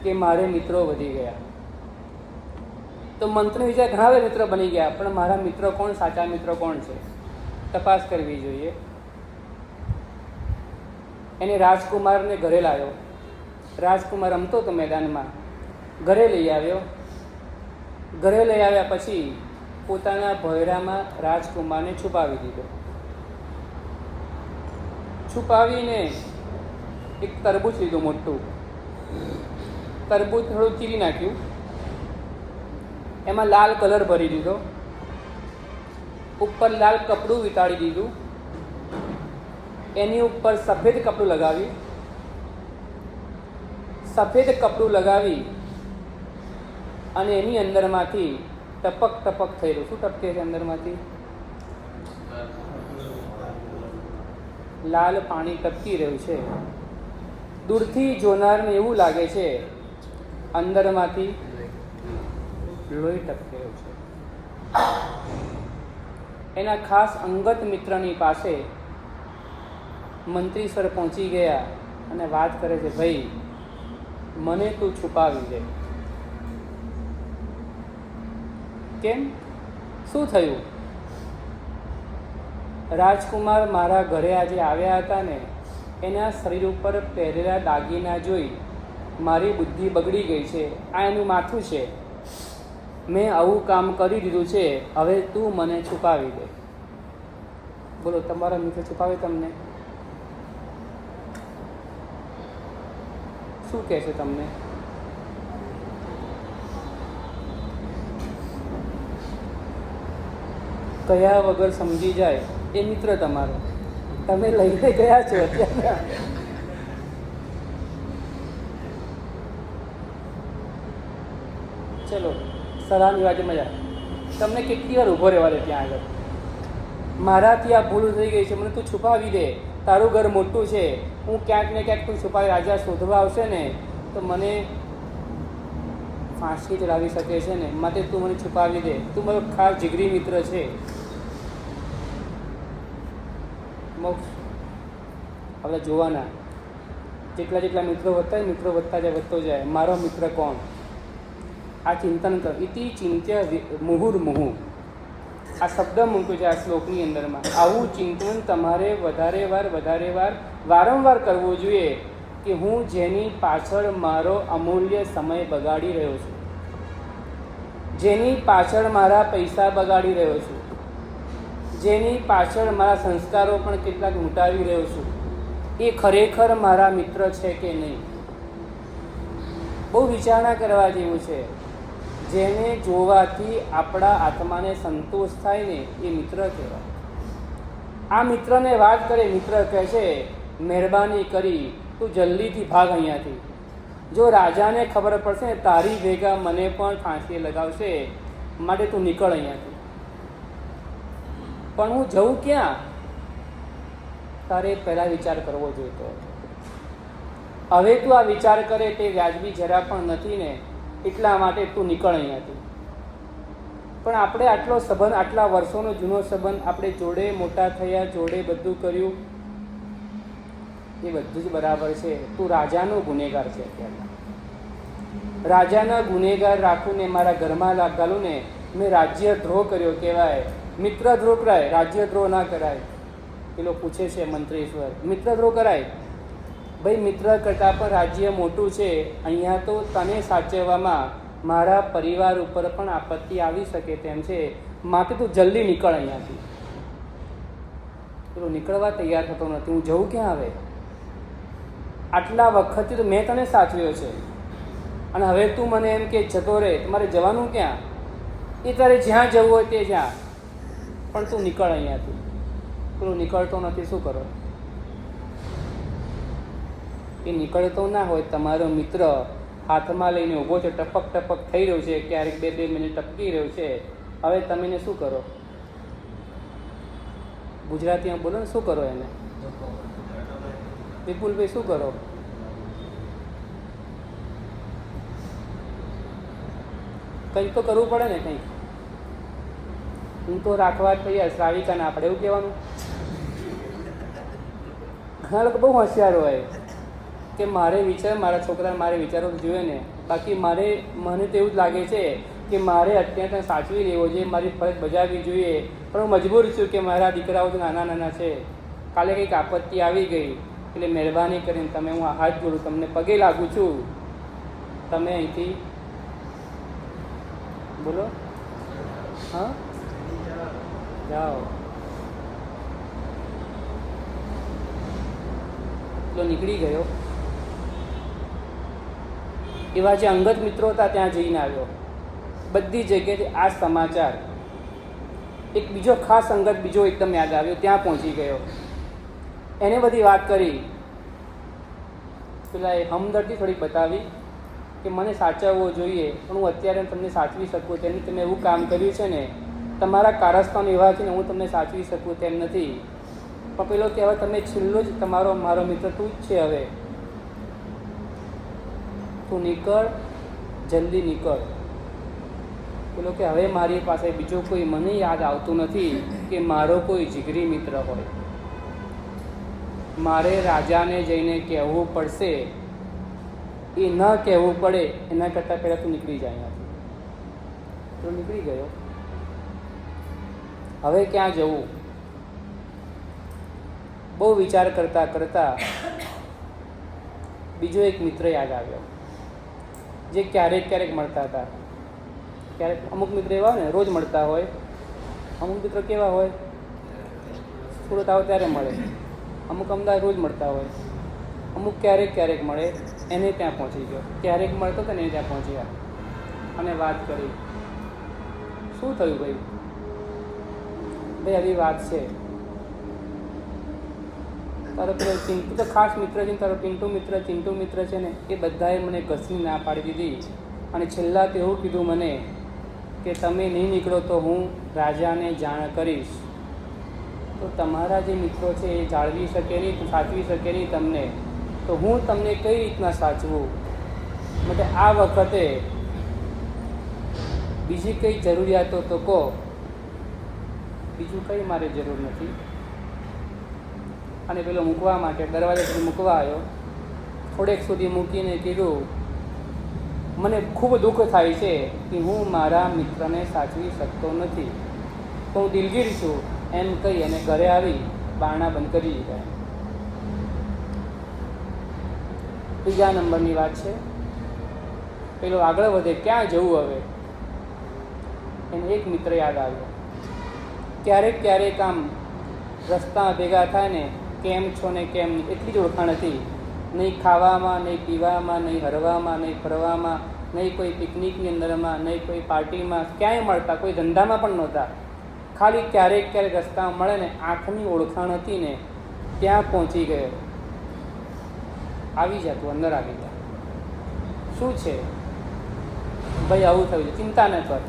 કે મારે મિત્રો વધી ગયા. તો મંત્ર વિચાર ઘણા બધા મિત્રો બની ગયા, પણ મારા મિત્રો કોણ? સાચા મિત્રો કોણ છે? તપાસ કરવી જોઈએ. એને રાજકુમારને ઘરે લાવ્યો. રાજકુમાર રમતો હતો મેદાનમાં, ઘરે લઈ આવ્યો. ઘરે લઈ આવ્યા પછી પોતાના ભોયરામાં રાજકુમારને છુપાવી દીધો. છુપાવીને એક તરબૂચ લીધું મોટું. તરબૂચ થોડું ચીરી નાખ્યું, એમાં લાલ કલર ભરી દીધો, ઉપર લાલ કપડું વીંટાળી દીધું, એની ઉપર સફેદ કપડું લગાવ્યું. સફેદ કપડું લગાવી અને એની અંદરમાંથી ટપક ટપક થયેલું. શું ટપકે છે અંદરમાંથી? લાલ પાણી ટપકી રહ્યું છે. દૂરથી જોનારને એવું લાગે છે અંદરમાંથી લોહી ટપકી રહ્યું છે. એના ખાસ અંગત મિત્રની પાસે મંત્રી સર પહોંચી ગયા અને વાત કરે છે, ભાઈ મને તું છુપાવી દે. કેમ? શું થયું? રાજકુમાર મારા ઘરે આજે આવ્યા હતા ને, એના શરીર ઉપર પહેરેલા દાગીના જોઈ મારી બુદ્ધિ બગડી ગઈ છે. આ એનું માથું છે. મેં આવું કામ કરી દીધું છે, હવે તું મને છુપાવી દે. બોલો, તમારા મિત્ર છુપાવે તમને? શું કહે છે તમને? કયા વગર સમજી જાય એ મિત્ર તમારો. તમે લઈને ગયા છો અત્યારે. ચલો, સલાહની વાત મજા. તમને કેટલી વાર ઊભો રહેવા દે ત્યાં આગળ? મારાથી આ ભૂલ થઈ ગઈ છે, મને તું છુપાવી દે. તારું ઘર મોટું છે, હું ક્યાંક ને ક્યાંક તું છુપાવી, રાજા શોધવા આવશે ને તો મને ફાંસી ચડાવી શકે છે ને, માટે તું મને છુપાવી દે. તું મારો ખાસ જીગરી મિત્ર છે. મોક્ષ આપણે જોવાના, જેટલા જેટલા મિત્રો વધતા જાય, મિત્રો વધતા જાય, વધતો જાય. મારો મિત્ર કોણ? આ ચિંતન કર. ઇતિ ચિંત્ય મુહુર્મુહુ, આ શબ્દ મૂક્યો છે આ શ્લોકની અંદરમાં. આવું ચિંતન તમારે વારંવાર કરવું જોઈએ કે હું જેની પાછળ મારો અમૂલ્ય સમય બગાડી રહ્યો છું, જેની પાછળ મારા પૈસા બગાડી રહ્યો છું, જેની પાછળ મારા સંસ્કારો પણ કેટલાક લૂંટાવી રહ્યો છું, એ ખરેખર મારા મિત્ર છે કે નહીં? બહુ વિચારણા કરવા જેવું છે. જેને જોવાથી આપણા આત્માને સંતોષ થાય ને એ મિત્ર કહેવાય. આ મિત્રને વાત કરે, મિત્ર કહે છે મહેરબાની કરી તું જલ્દીથી ભાગ અહીંયાથી. જો રાજાને ખબર પડશે ને તારી ભેગા મને પણ ફાંસી લગાવશે, માટે તું નીકળ અહીંયાથી. પણ હું જઉં ક્યાં? તારે પહેલાં વિચાર કરવો જોઈતો. હવે તું આ વિચાર કરે તે વ્યાજબી જરા પણ નથી ને, એટલા માટે તું નીકળ અહીંયાથી. પણ આપણે આટલો સંબંધ, આટલા વર્ષોનો જૂનો સંબંધ, આપણે જોડે મોટા થયા, જોડે બધું કર્યું, એ બધું જ બરાબર છે. તું રાજાનો ગુનેગાર છે. અત્યારે રાજાના ગુનેગાર રાખું ને મારા ઘરમાં ઘાલું ને, મેં રાજ્યદ્રોહ કર્યો કહેવાય. મિત્રદ્રોહ કરાય, રાજ્યદ્રોહ ના કરાય. પેલો પૂછે છે મંત્રીશ્વર, મિત્રદ્રોહ કરાય? ભાઈ મિત્ર કરતાં પણ રાજ્ય મોટું છે. અહીંયા તો તને સાચવવામાં મારા પરિવાર ઉપર પણ આપત્તિ આવી શકે તેમ છે, માટે તું જલ્દી નીકળ અહીંયાથી. પેલો નીકળવા તૈયાર થતો નથી. હું જઉં ક્યાં હવે? આટલા વખતથી તો મેં તને સાચવ્યો છે, અને હવે તું મને એમ કે જતો રહે, તમારે જવાનું ક્યાં? એ તારે જ્યાં જવું હોય તે જ્યાં, પણ તું નીકળ અહીંયાથી. પેલું નીકળતો નથી, શું કરો? એ નીકળતો ના હોય, તમારો મિત્ર હાથમાં લઈને ઊભો છે, ટપક ટપક થઈ રહ્યું છે, ક્યારેક 2 મિનિટ ટપકી રહ્યું છે. હવે તમે એને શું કરો? ગુજરાતીમાં બોલો ને, શું કરો એને? વિપુલભાઈ શું કરો? કંઈક તો કરવું પડે ને. કંઈક હું તો રાખવા તૈયાર, શ્રાવિકા ના પડે એવું કહેવાનું. ઘણા લોકો બહુ હોશિયાર હોય કે મારે વિચાર, મારા છોકરાને મારે વિચારો જોઈએ ને. બાકી મને તો એવું જ લાગે છે કે મારે અત્યારે સાચવી લેવો જોઈએ, મારી ફરજ બજાવવી જોઈએ. પણ હું મજબૂર છું કે મારા દીકરાઓ તો નાના નાના છે. કાલે કંઈક આપત્તિ આવી ગઈ એટલે મહેરબાની કરીને તમે, હું હાથ જોડું, તમને પગે લાગું છું, તમે અહીંથી બોલો. હા, જાઓ. તો નીકળી ગયો. એવા જે અંગત મિત્રો હતા ત્યાં જઈને આવ્યો. બધી જગ્યાએથી આ સમાચાર. એક બીજો ખાસ અંગત બીજો એકદમ યાદ આવ્યો, ત્યાં પહોંચી ગયો. એને બધી વાત કરી. પેલા એ હમદર્દી થોડીક બતાવી કે મને સાચવવો જોઈએ, પણ હું અત્યારે તમને સાચવી શકું તેની, તમે એવું કામ કર્યું છે ને, તમારા કારસ્તાન એવા છે ને, હું તમને સાચવી શકું તેમ નથી. પણ પેલો કે હવે તમે છેલ્લો જ મારો મિત્ર તું જ છે, હવે તું નીકળ, જલ્દી નીકળ. પેલો કે હવે મારી પાસે બીજો કોઈ મને યાદ આવતું નથી કે મારો કોઈ જીગરી મિત્ર હોય. મારે રાજાને જઈને કહેવું પડશે, એ ન કહેવું પડે એના કરતાં પહેલાં તું નીકળી જાય ત્યાંથી. તો નીકળી ગયો. હવે ક્યાં જવું? બહુ વિચાર કરતાં કરતાં બીજો એક મિત્ર યાદ આવ્યો, જે ક્યારેક ક્યારેક મળતા હતા. ક્યારેક અમુક મિત્ર એવા હોય ને રોજ મળતા હોય, અમુક મિત્ર કેવા હોય સુરત આવો ત્યારે મળે, અમુક અમદાવાદ રોજ મળતા હોય, અમુક ક્યારેક ક્યારેક મળે. એને ત્યાં પહોંચી ગયો. ક્યારેક મળતો હતો ને એને ત્યાં પહોંચ્યા અને વાત કરી. શું થયું ભાઈ? આવી વાત છે, તારો પેલો ચિંટુ તો ખાસ મિત્ર છે, તારો પિન્ટુ મિત્ર, ચિંટુ મિત્ર છે ને, એ બધાએ મને ઘસની ના પાડી દીધી. અને છેલ્લા તો એવું કીધું મને કે તમે નહીં નીકળો તો હું રાજાને જાણ કરીશ. તો તમારા જે મિત્રો છે એ જાળવી શકે નહીં, સાચવી શકે નહીં તમને, તો હું તમને કઈ રીતના સાચવું? માટે આ વખતે બીજી કઈ જરૂરિયાતો તો કહો, બીજું કંઈ મારે જરૂર નથી. અને પેલો મૂકવા માટે દરવાજા સુધી મૂકવા આવ્યો. થોડેક સુધી મૂકીને કીધું, મને ખૂબ દુઃખ થાય છે કે હું મારા મિત્રને સાચવી શકતો નથી, તો હું દિલગીર છું, એમ કહી અને ઘરે આવી બારણા બંધ કરી દીધા. ત્રીજા નંબરની વાત છે. પેલો આગળ વધે, ક્યાં જવું હવે? એને એક મિત્ર યાદ આવ્યો. ક્યારેક ક્યારેક આમ રસ્તા ભેગા થાય ને, કેમ છો ને કેમ, એટલી જ ઓળખાણ હતી. નહીં ખાવામાં, નહીં પીવામાં, નહીં હરવામાં, નહીં ફરવામાં, નહીં કોઈ પિકનિકની અંદરમાં, નહીં કોઈ પાર્ટીમાં, ક્યાંય મળતા, કોઈ ધંધામાં પણ નહોતા. ખાલી ક્યારેક ક્યારેક રસ્તામાં મળે ને આંખની ઓળખાણ હતી ને ત્યાં પહોંચી ગયો. આવી જા, તું અંદર આવી જા. શું છે ભાઈ, આવું થયું છે, ચિંતા ન કર,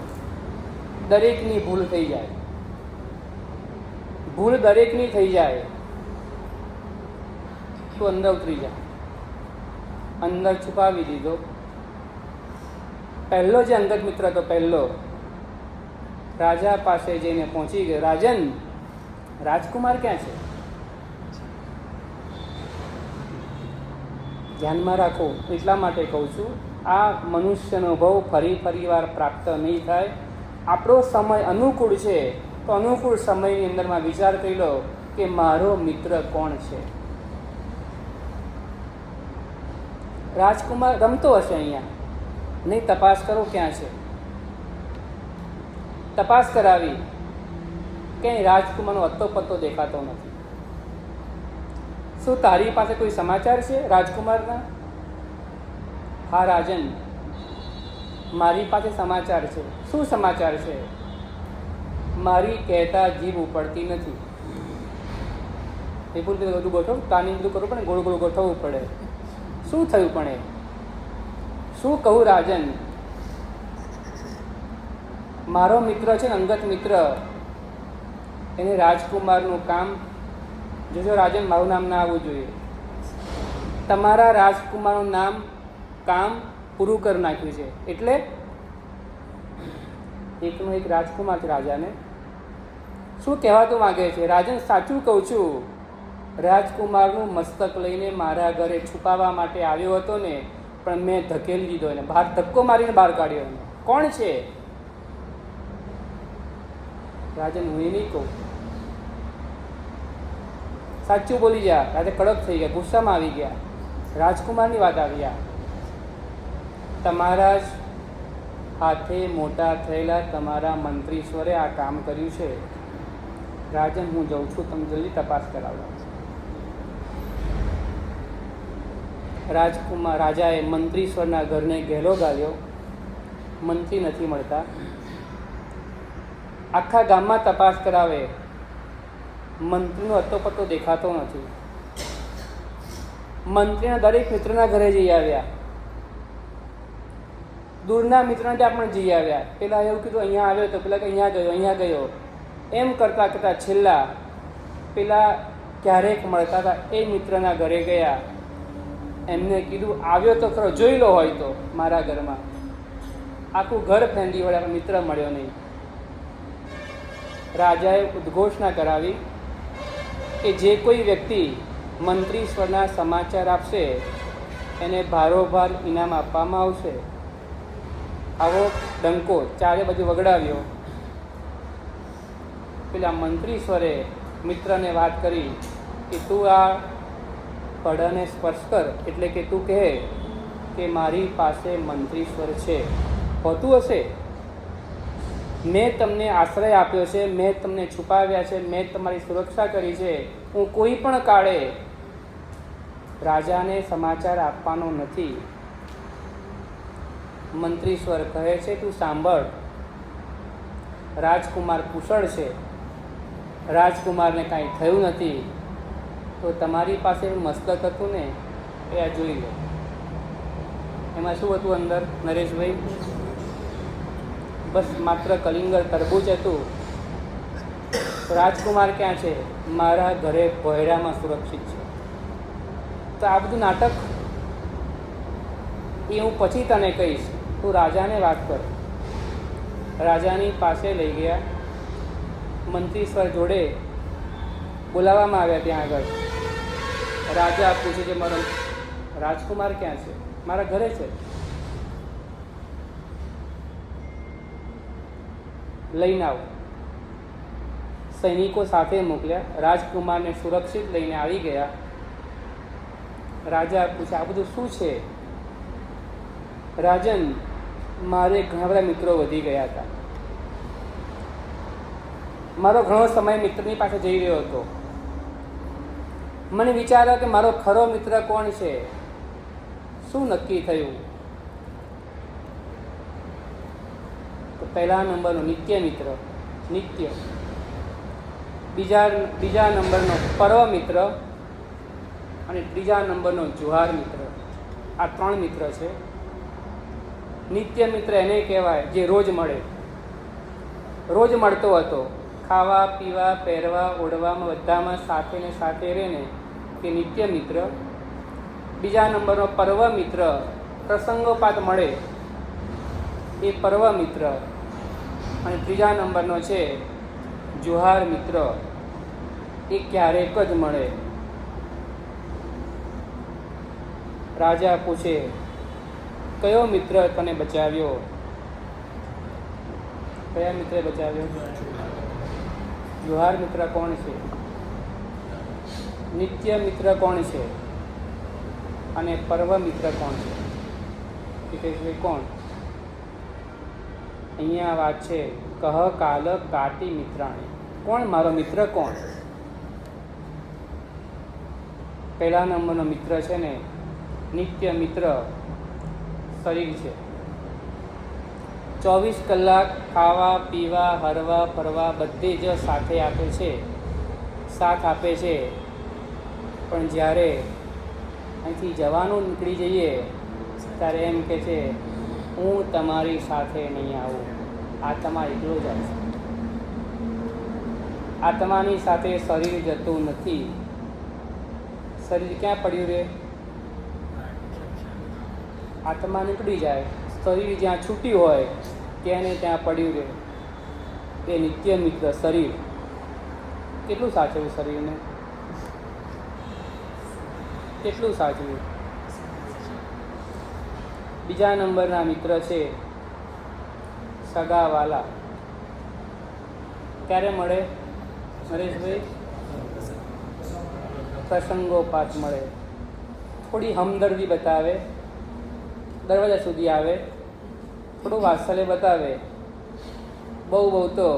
દરેકની ભૂલ થઈ જાય, ભૂલ દરેકની થઈ જાય, તું અંદર ઉતરી જા. અંદર છુપાવી દીધો. પહેલો જે અંગત મિત્ર હતો, પહેલો રાજા પાસે જઈને પહોંચી ગયો. રાજન, રાજકુમાર ક્યાં છે? ધ્યાનમાં રાખો, એટલા માટે કહું છું, આ મનુષ્યનો ભાવ ફરી વાર પ્રાપ્ત નહીં થાય. આપણો સમય અનુકૂળ છે તો અનુકૂળ સમયની અંદરમાં વિચાર કરી લો કે મારો મિત્ર કોણ છે. રાજકુમાર રમતો હશે અહીંયા, નહીં તપાસ કરો ક્યાં છે. તપાસ કરાવી, ક્યાંય રાજકુમારનો અત્તો પત્તો દેખાતો નથી. શું તારી પાસે કોઈ સમાચાર છે રાજકુમારના? હા રાજન, મારી પાસે સમાચાર છે. શું સમાચાર છે? મારી કહેતા જીભ ઉપડતી નથી. એ બધું બધું ગોઠવ, કાની બધું કરવું પડે, ગોળ ગોળ ગોઠવવું પડે. શું થયું પણ એ? શું કહું રાજન? મારો મિત્ર છે ને, અંગત મિત્ર, એને રાજકુમારનું કામ, જોજો રાજન, મારું નામ ના આવવું જોઈએ. તમારા રાજકુમારનું નામ, કામ પૂરું કરી નાખ્યું છે. એટલે એકનો એક રાજકુમાર છે રાજાને. શું કહેવાતું માગે છે? રાજન, સાચું કહું છું, રાજકુમારનું મસ્તક લઈને મારા ઘરે છુપાવવા માટે આવ્યો હતો ને, પણ મેં ધકેલી દીધો એને બહાર, ધક્કો મારીને બહાર કાઢ્યો એને. કોણ છે? રાજન, હું એ નહીં કહું, સાચું બોલી જા. રાજા કડક થઈ ગયા, ગુસ્સામાં આવી ગયા. રાજકુમારની વાત આવી. તમારા જ હાથે મોટા થયેલા તમારા મંત્રીશ્વરે આ કામ કર્યું છે. રાજન, હું જાઉં છું, તમે જલ્દી તપાસ કરાવો. રાજાએ મંત્રીશ્વરના ઘરને ઘેલો ગાલ્યો. મંત્રી નથી મળતા. આખા ગામમાં તપાસ કરાવે, મંત્રીનો અત્તોપત્તો દેખાતો નથી. મંત્રીના દરેક મિત્રના ઘરે જઈ આવ્યા, દૂરના મિત્રને ત્યાં પણ જઈ આવ્યા. પેલા એવું કીધું અહીંયા આવ્યો તો, પેલા કે અહીંયા ગયો. એમ કરતાં કરતાં છેલ્લા પેલા ક્યારેક મળતા હતા એ મિત્રના ઘરે ગયા. એમને કીધું આવ્યો તો ખરો, જોઈ લો હોય તો મારા ઘરમાં. આખું ઘર ફેંદી વળ્યા, મિત્ર મળ્યો નહીં. રાજાએ ઉદ્ઘોષણા કરાવી કે જે કોઈ વ્યક્તિ મંત્રીશ્વરના સમાચાર આપશે એને ભારોભાર ઇનામ આપવામાં આવશે. આવો ડંકો ચારે બાજુ વગડાવ્યો. પેલા મંત્રીશ્વરે મિત્રને વાત કરી કે તું આ પડને સ્પર્શ કર, એટલે કે તું કહે કે મારી પાસે મંત્રીશ્વર છે. હોતું હશે. મેં તમને આશ્રય આપ્યો છે, મેં તમને છુપાવ્યા છે, મેં તમારી સુરક્ષા કરી છે. હું કોઈ પણ કાળે રાજાને સમાચાર આપવાનો નથી. મંત્રીશ્વર કહે છે તું સાંભળ, રાજકુમાર કુશળ છે, રાજકુમારને કાંઈ થયું નથી, તો તમારી પાસે મસ્તક હતું ને એ આ જોઈ લો. એમાં શું હતું અંદર નરેશભાઈ? બસ માત્ર કલિંગર તરબૂચ હતું. રાજકુમાર ક્યાં છે? મારા ઘરે ભોયડામાં સુરક્ષિત છે. તો આ બધું નાટક એ હું પછી તને કહીશ, તું રાજાને વાત કર. રાજાની પાસે લઈ ગયા. મંત્રીશ્વર જોડે બોલાવવામાં આવ્યા. ત્યાં આગળ રાજા પૂછે છે મારો રાજકુમાર ક્યાં છે? મારા ઘરે છે. લઈને આવો. સૈનિકો સાથે મોકલ્યા. રાજકુમારને સુરક્ષિત લઈને આવી ગયા. રાજા પૂછે આ બધું શું છે? રાજન, મારે ઘણા બધા મિત્રો વધી ગયા હતા. મારો ઘણો સમય મિત્રની પાસે જઈ રહ્યો હતો. મને વિચાર કે મારો ખરો મિત્ર કોણ છે? શું નક્કી થયું? પહેલા નંબરનો નિત્ય મિત્ર, નિત્ય. બીજા નંબરનો પર્વ મિત્ર અને ત્રીજા નંબરનો જુહાર મિત્ર. આ 3 મિત્ર છે. નિત્ય મિત્ર એને કહેવાય જે રોજ મળે, રોજ મળતો હતો. ખાવા પીવા પહેરવા ઓઢવામાં બધામાં સાથે ને સાથે રહે ને તે નિત્ય મિત્ર. બીજા નંબરનો પર્વ મિત્ર, પ્રસંગોપાત મળે એ પર્વ મિત્ર. અને ત્રીજા નંબરનો છે જુહાર મિત્ર, એ ક્યારેક જ મળે. રાજા પૂછે, કયો મિત્ર તને બચાવ્યો? કયા મિત્રે બચાવ્યો? જુહાર મિત્ર કોણ છે? નિત્ય મિત્ર કોણ છે? અને પર્વ મિત્ર કોણ છે? હિતેશભાઈ કોણ? અહીંયા વાત છે, કહ કાલ કાટી મિત્રાણી. કોણ મારો મિત્ર? કોણ? પહેલા નંબરનો મિત્ર છે ને નિત્ય મિત્ર શરીર છે. 24 કલાક ખાવા પીવા હરવા ફરવા બધે જ સાથે આપે છે, સાથ આપે છે. પણ જ્યારે અહીંથી જવાનું નીકળી જઈએ ત્યારે એમ કહે છે, હું તમારી સાથે નહીં આવું, આત્મા એકલો જાય છે. આત્માની સાથે શરીર જતું નથી. શરીર ક્યાં પડ્યું રહે? આત્મા નીકળી જાય, શરીર જ્યાં છૂટ્યું હોય ત્યાં ને ત્યાં પડ્યું રહે. એ નિત્ય મિત્ર શરીર. કેટલું સાચવ્યું શરીરને? કેટલું સાચવ્યું? બીજા નંબરના મિત્ર છે સગાવાલા. ક્યારે મળે નરેશભાઈ? પ્રસંગોપાત મળે. થોડી હમદર્દી બતાવે, દરવાજા સુધી આવે, થોડું વાત્સલ્ય બતાવે, બહુ તો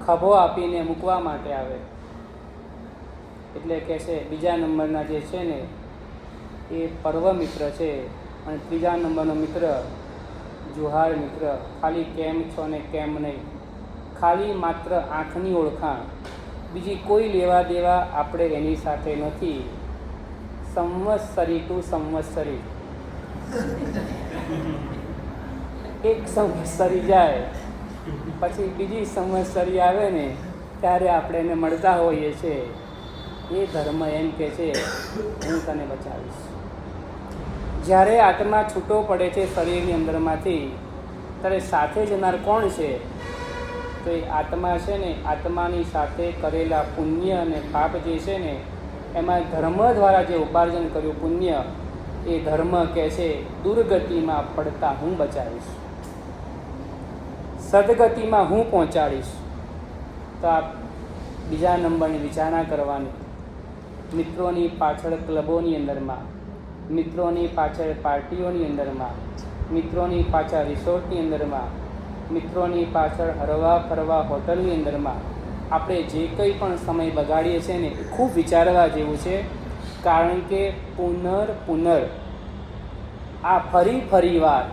ખભો આપીને મૂકવા માટે આવે. એટલે કહે છે બીજા નંબરના જે છે ને એ પર્વ મિત્ર છે. અને ત્રીજા નંબરનો મિત્ર જુહાર મિત્ર. ખાલી કેમ છો ને કેમ નહીં, ખાલી માત્ર આંખની ઓળખાણ, બીજી કોઈ લેવા દેવા આપણે એની સાથે નથી. સંવત્સરી ટુ સંવત્સરી. એક સંવત્સરી જાય પછી બીજી સંવત્સરી આવે ને ત્યારે આપણે એને મળતા હોઈએ છીએ. એ ધર્મ એમ કહે છે, હું તને બચાવીશ. જ્યારે આત્મા છૂટો પડે છે શરીરની અંદરમાંથી ત્યારે સાથે જનાર કોણ છે? તો એ આત્મા છે ને. આત્માની સાથે કરેલા પુણ્ય અને પાપ જે છે ને એમાં ધર્મ દ્વારા જે ઉપાર્જન કર્યું પુણ્ય, એ ધર્મ કહે છે દુર્ગતિમાં પડતા હું બચાવીશ, સદગતિમાં હું પહોંચાડીશ. તો આ બીજા નંબરની વિચારણા કરવાની. મિત્રોની પાછળ ક્લબોની અંદરમાં, મિત્રોની પાછળ પાર્ટીઓની અંદરમાં, મિત્રોની પાછળ રિસોર્ટની અંદરમાં, મિત્રોની પાછળ હરવા ફરવા હોટલની અંદરમાં આપણે જે કંઈ પણ સમય બગાડીએ છીએ ને એ ખૂબ વિચારવા જેવું છે. કારણ કે પુનર આ ફરીવાર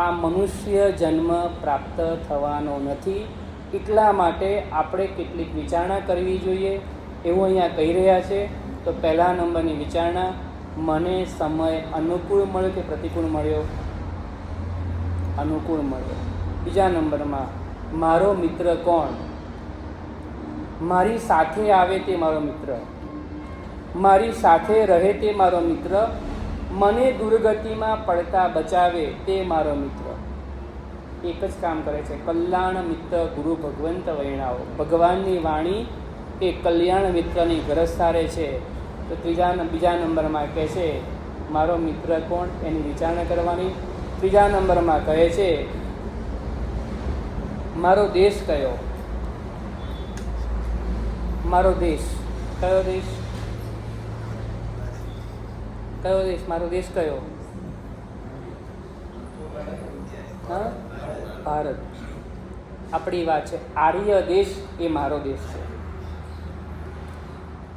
આ મનુષ્ય જન્મ પ્રાપ્ત થવાનો નથી. એટલા માટે આપણે કેટલીક વિચારણા કરવી જોઈએ એવું અહીંયા કહી રહ્યા છે. તો પહેલા નંબરની વિચારણા, મને સમય અનુકૂળ મળ્યો કે પ્રતિકૂળ મળ્યો? અનુકૂળ મળ્યો. બીજા નંબરમાં, મારો મિત્ર કોણ? મારી સાથે આવે તે મારો મિત્ર, મારી સાથે રહે તે મારો મિત્ર, મને દુર્ગતિમાં પડતા બચાવે તે મારો મિત્ર. એક જ કામ કરે છે, કલ્યાણ મિત્ર ગુરુ ભગવંત વૈણાવો. ભગવાનની વાણી એ કલ્યાણ મિત્રની ગરજ સારે છે. તો બીજા નંબરમાં કહે છે મારો મિત્ર કોણ? એની વિચારણા કરવાની. ત્રીજા નંબરમાં કહે છે મારો દેશ કયો? મારો દેશ કયો? દેશ કયો? દેશ મારો દેશ કયો? હા, ભારત. આપણી વાત છે. આર્ય દેશ એ મારો દેશ છે.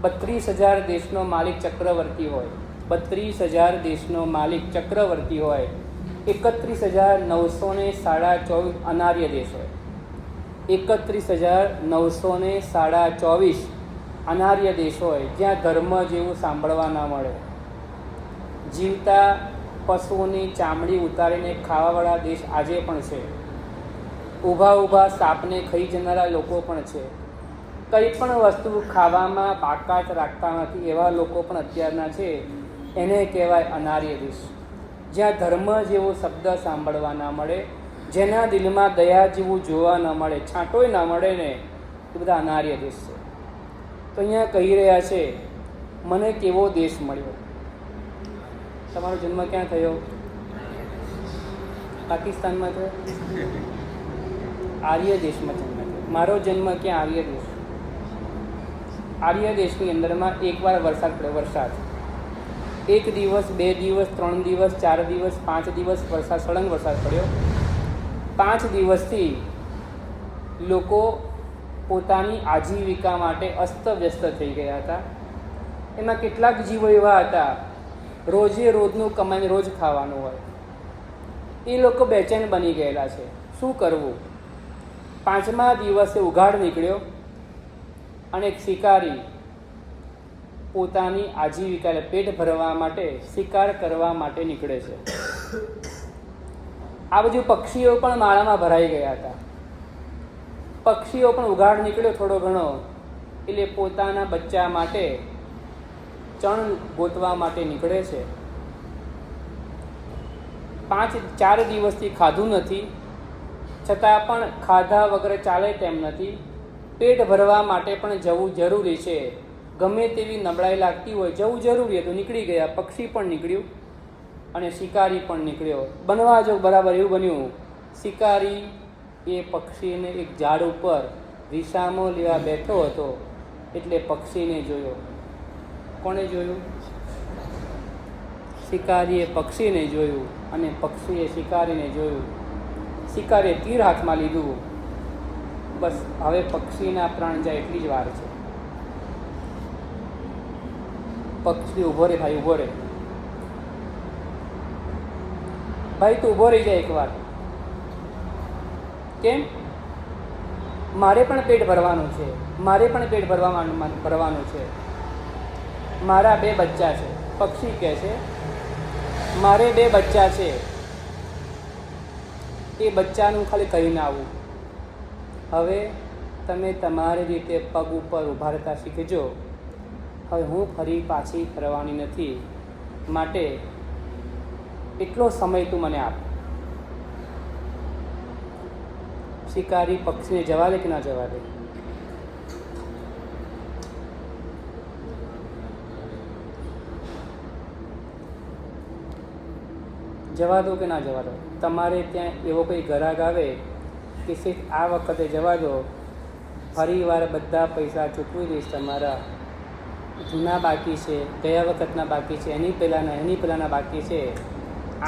32,000 દેશનો માલિક ચક્રવર્તી હોય, 32,000 દેશનો માલિક ચક્રવર્તી હોય, 31,924 અનાર્ય દેશ હોય. 31,924 અનાર્ય દેશ હોય જ્યાં ધર્મ જેવું સાંભળવા ના મળે. જીવતા પશુઓની ચામડી ઉતારીને ખાવાવાળા દેશ આજે પણ છે. ઊભા ઊભા સાપને ખાઈ જનારા લોકો પણ છે. કંઈ પણ વસ્તુ ખાવામાં બાકાત રાખતા નથી એવા લોકો પણ અત્યારના છે. એને કહેવાય અનાર્ય દેશ, જ્યાં ધર્મ જેવો શબ્દ સાંભળવા ના મળે, જેના દિલમાં દયા જેવું જોવા ન મળે, છાંટોય ના મળે ને, એ બધા અનાર્ય દેશ છે. તો અહીંયા કહી રહ્યા છે મને કેવો દેશ મળ્યો. તમારો જન્મ ક્યાં થયો? પાકિસ્તાનમાં થયો? આર્ય દેશમાં જન્મ થયો. મારો જન્મ ક્યાં? આર્ય દેશ. આર્ય દેશની અંદરમાં એકવાર વરસાદ પડ્યો. વરસાદ 1 દિવસ, 2 દિવસ, 3 દિવસ, 4 દિવસ, 5 દિવસ વરસાદ, સળંગ વરસાદ પડ્યો. 5 દિવસથી લોકો પોતાની આજીવિકા માટે અસ્તવ્યસ્ત થઈ ગયા હતા. એમાં કેટલાક જીવો એવા હતા રોજે રોજનું કમાઈને રોજ ખાવાનું હોય, એ લોકો બેચેન બની ગયેલા છે. શું કરવું? 5મા દિવસે ઉઘાડ નીકળ્યો અને એક શિકારી પોતાની આજીવિકા એટલે પેટ ભરવા માટે શિકાર કરવા માટે નીકળે છે. આ બધું પક્ષીઓ પણ માળામાં ભરાઈ ગયા હતા. પક્ષીઓ પણ ઉઘાડ નીકળ્યો થોડો ઘણો, એટલે પોતાના બચ્ચા માટે ચણ ગોતવા માટે નીકળે છે. 4 દિવસથી ખાધું નથી, છતાં પણ ખાધા વગર ચાલે તેમ નથી. પેટ ભરવા માટે પણ જવું જરૂરી છે. ગમે તેવી નબળાઈ લાગતી હોય, જવું જરૂરી હતું. નીકળી ગયા. પક્ષી પણ નીકળ્યું અને શિકારી પણ નીકળ્યો. બનવા જો બરાબર એવું બન્યું, શિકારી એ પક્ષીને એક ઝાડ ઉપર વિસામો લેવા બેઠો હતો, એટલે પક્ષીને જોયો. કોણે જોયું? શિકારીએ પક્ષીને જોયું અને પક્ષીએ શિકારીને જોયું. શિકારીએ તીર હાથમાં લીધું. બસ હવે પક્ષીના પ્રાણ જાય એટલી જ વાર છે. પક્ષી ઊભો રહે. ભાઈ ઊભો રહે. ભાઈ તું ઊભો રહી જાય એકવાર. કેમ? મારે પણ પેટ ભરવાનું છે. મારે પણ પેટ ભરવાનું છે. મારા 2 બચ્ચા છે. પક્ષી કહે છે મારે 2 બચ્ચા છે, એ બચ્ચાનું ખાલી કહીને આવું. હવે તમે તમારી રીતે પગ ઉપર ઊભા રહેતા શીખજો. હવે હું ફરી પાછી ફરવાની નથી, માટે એટલો સમય તું મને આપ. શિકારી પક્ષીને જવા દે કે ના જવા દે? જવા દો કે ના જવા દો? તમારે ત્યાં એવો કોઈ ગ્રાહક આવે કે સિર્ફ આ વખતે જવા દો, ફરી વાર બધા પૈસા ચૂકવી દઈશ. તમારા જૂના બાકી છે, ગયા વખતના બાકી છે, એની પહેલાંના બાકી છે.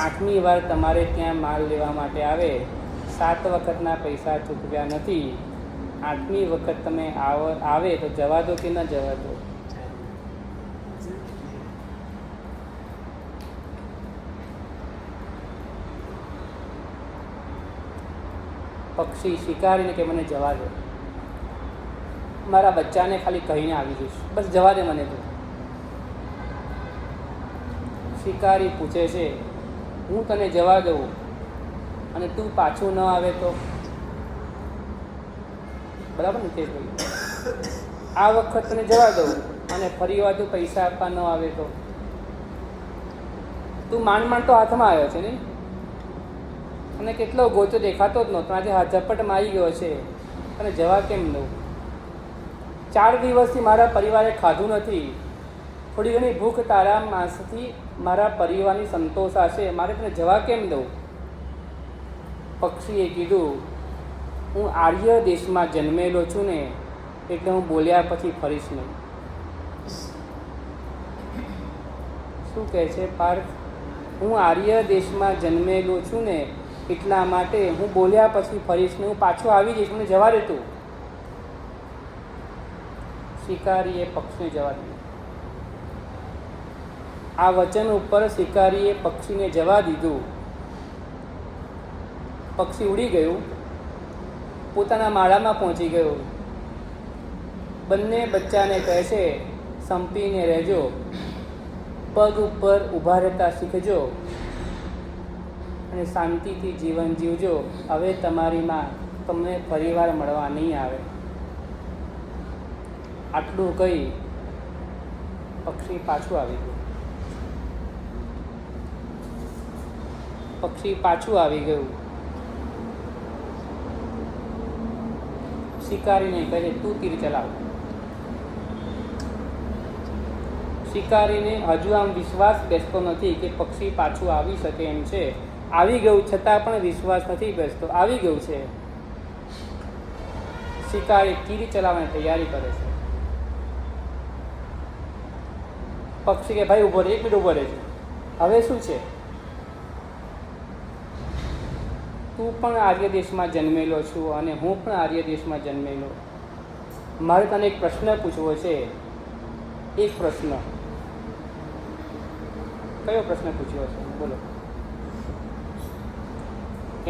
8મી વાર તમારે ત્યાં માલ લેવા માટે આવે, 7 વખતના પૈસા ચૂકવ્યા નથી. 8મી વખત તમે આવે તો જવા દો કે ન જવા દો? પક્ષી શિકારીને કે મને જવા દે, મારા બચ્ચાને ખાલી કહીને આવી જઈશ, બસ જવા દે મને તું. શિકારી પૂછે છે હું તને જવા દઉં અને તું પાછું ન આવે તો? બરાબર ને? તે કહ્યું આ વખત તને જવા દઉં અને ફરી વાર તું પૈસા આપવા ન આવે તો? તું માંડ તો હાથમાં આવ્યો છે નહીં, અને કેટલો ગોચો દેખાતો જ નહોતો, આજે ઝપટમાં આવી ગયો છે, અને જવા કેમ દઉં? 4 દિવસથી મારા પરિવારે ખાધું નથી, થોડી ઘણી ભૂખ તારા માંસથી મારા પરિવારની સંતોષ હશે, મારે તને જવા કેમ દઉં? પક્ષીએ કીધું હું આર્ય દેશમાં જન્મેલો છું ને, એટલે હું બોલ્યા પછી ફરીશ નહીં. શું કહે છે પાર્થ? હું આર્ય દેશમાં જન્મેલો છું ને, એટલા માટે હું બોલ્યા પછી ફરીશ નહીં, હું પાછો આવી જઈશ, મને જવા દે તું. શિકારીએ પક્ષીને જવા દીધું. આ વચન ઉપર શિકારીએ પક્ષીને જવા દીધું. પક્ષી ઉડી ગયું, પોતાના માળામાં પહોંચી ગયું. બંને બચ્ચાને કહે છે, સંપીને રહેજો, પગ ઉપર ઊભા રહેતા શીખજો અને શાંતિથી જીવન જીવજો. હવે તમારી માં તમને ફરીવાર મળવા નહીં આવે. આટલું કહી પક્ષી પાછું આવી ગયું. પક્ષી પાછું આવી ગયું. શિકારીને કહે, તું તીર ચલાવ. શિકારીને હજુ આમ વિશ્વાસ બેસતો નથી કે પક્ષી પાછું આવી શકે એમ છે. આવી ગયું છતાં પણ વિશ્વાસ નથી બેસતો. આવી ગયું છે. શિકારી તીર ચલાવવાની તૈયારી કરે છે. પક્ષી કે, ભાઈ ઊભો રહે, 1 મિનિટ ઊભો રહેજો. હવે શું છે? તું પણ આર્ય દેશમાં જન્મેલો છું અને હું પણ આર્ય દેશમાં જન્મેલો. મારે તને એક પ્રશ્ન પૂછવો છે. એક પ્રશ્ન. કયો પ્રશ્ન પૂછ્યો છે? બોલો.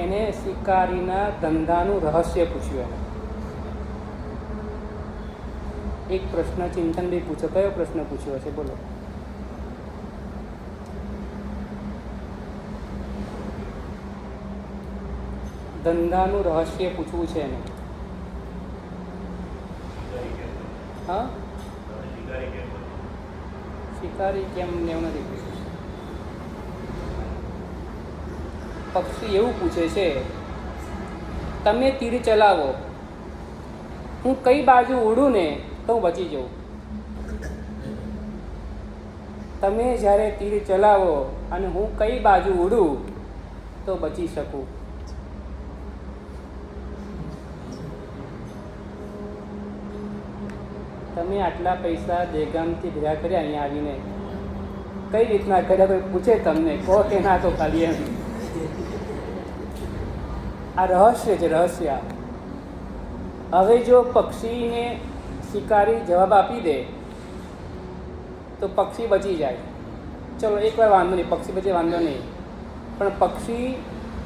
એને શિકારીના ધંધાનું રહસ્ય પૂછ્યું. એક પ્રશ્ન ચિંતનભાઈ પૂછો. કયો પ્રશ્ન પૂછ્યો છે? બોલો. ધંધાનું રહસ્ય પૂછવું છે એને. હા, શિકારી કેમ એવું નથી પૂછ્યું. પક્ષી એવું પૂછે છે, તમે તીર ચલાવો, હું કઈ બાજુ ઉડું ને તો હું બચી જાઉં. તમે જ્યારે તીર ચલાવો અને હું કઈ બાજુ ઉડું તો બચી શકું. તમે આટલા પૈસા દેગામથી ભેગા કર્યા અહીંયા આવીને, કઈ રીતના કર્યા? કોઈ પૂછે તમને, કહો કે ના તો ખાલી એમ. આ રહસ્ય છે, રહસ્ય. હવે જો પક્ષીને શિકારી જવાબ આપી દે તો પક્ષી બચી જાય. ચલો એકવાર વાંધો નહીં, પક્ષી બચે વાંધો નહીં. પણ પક્ષી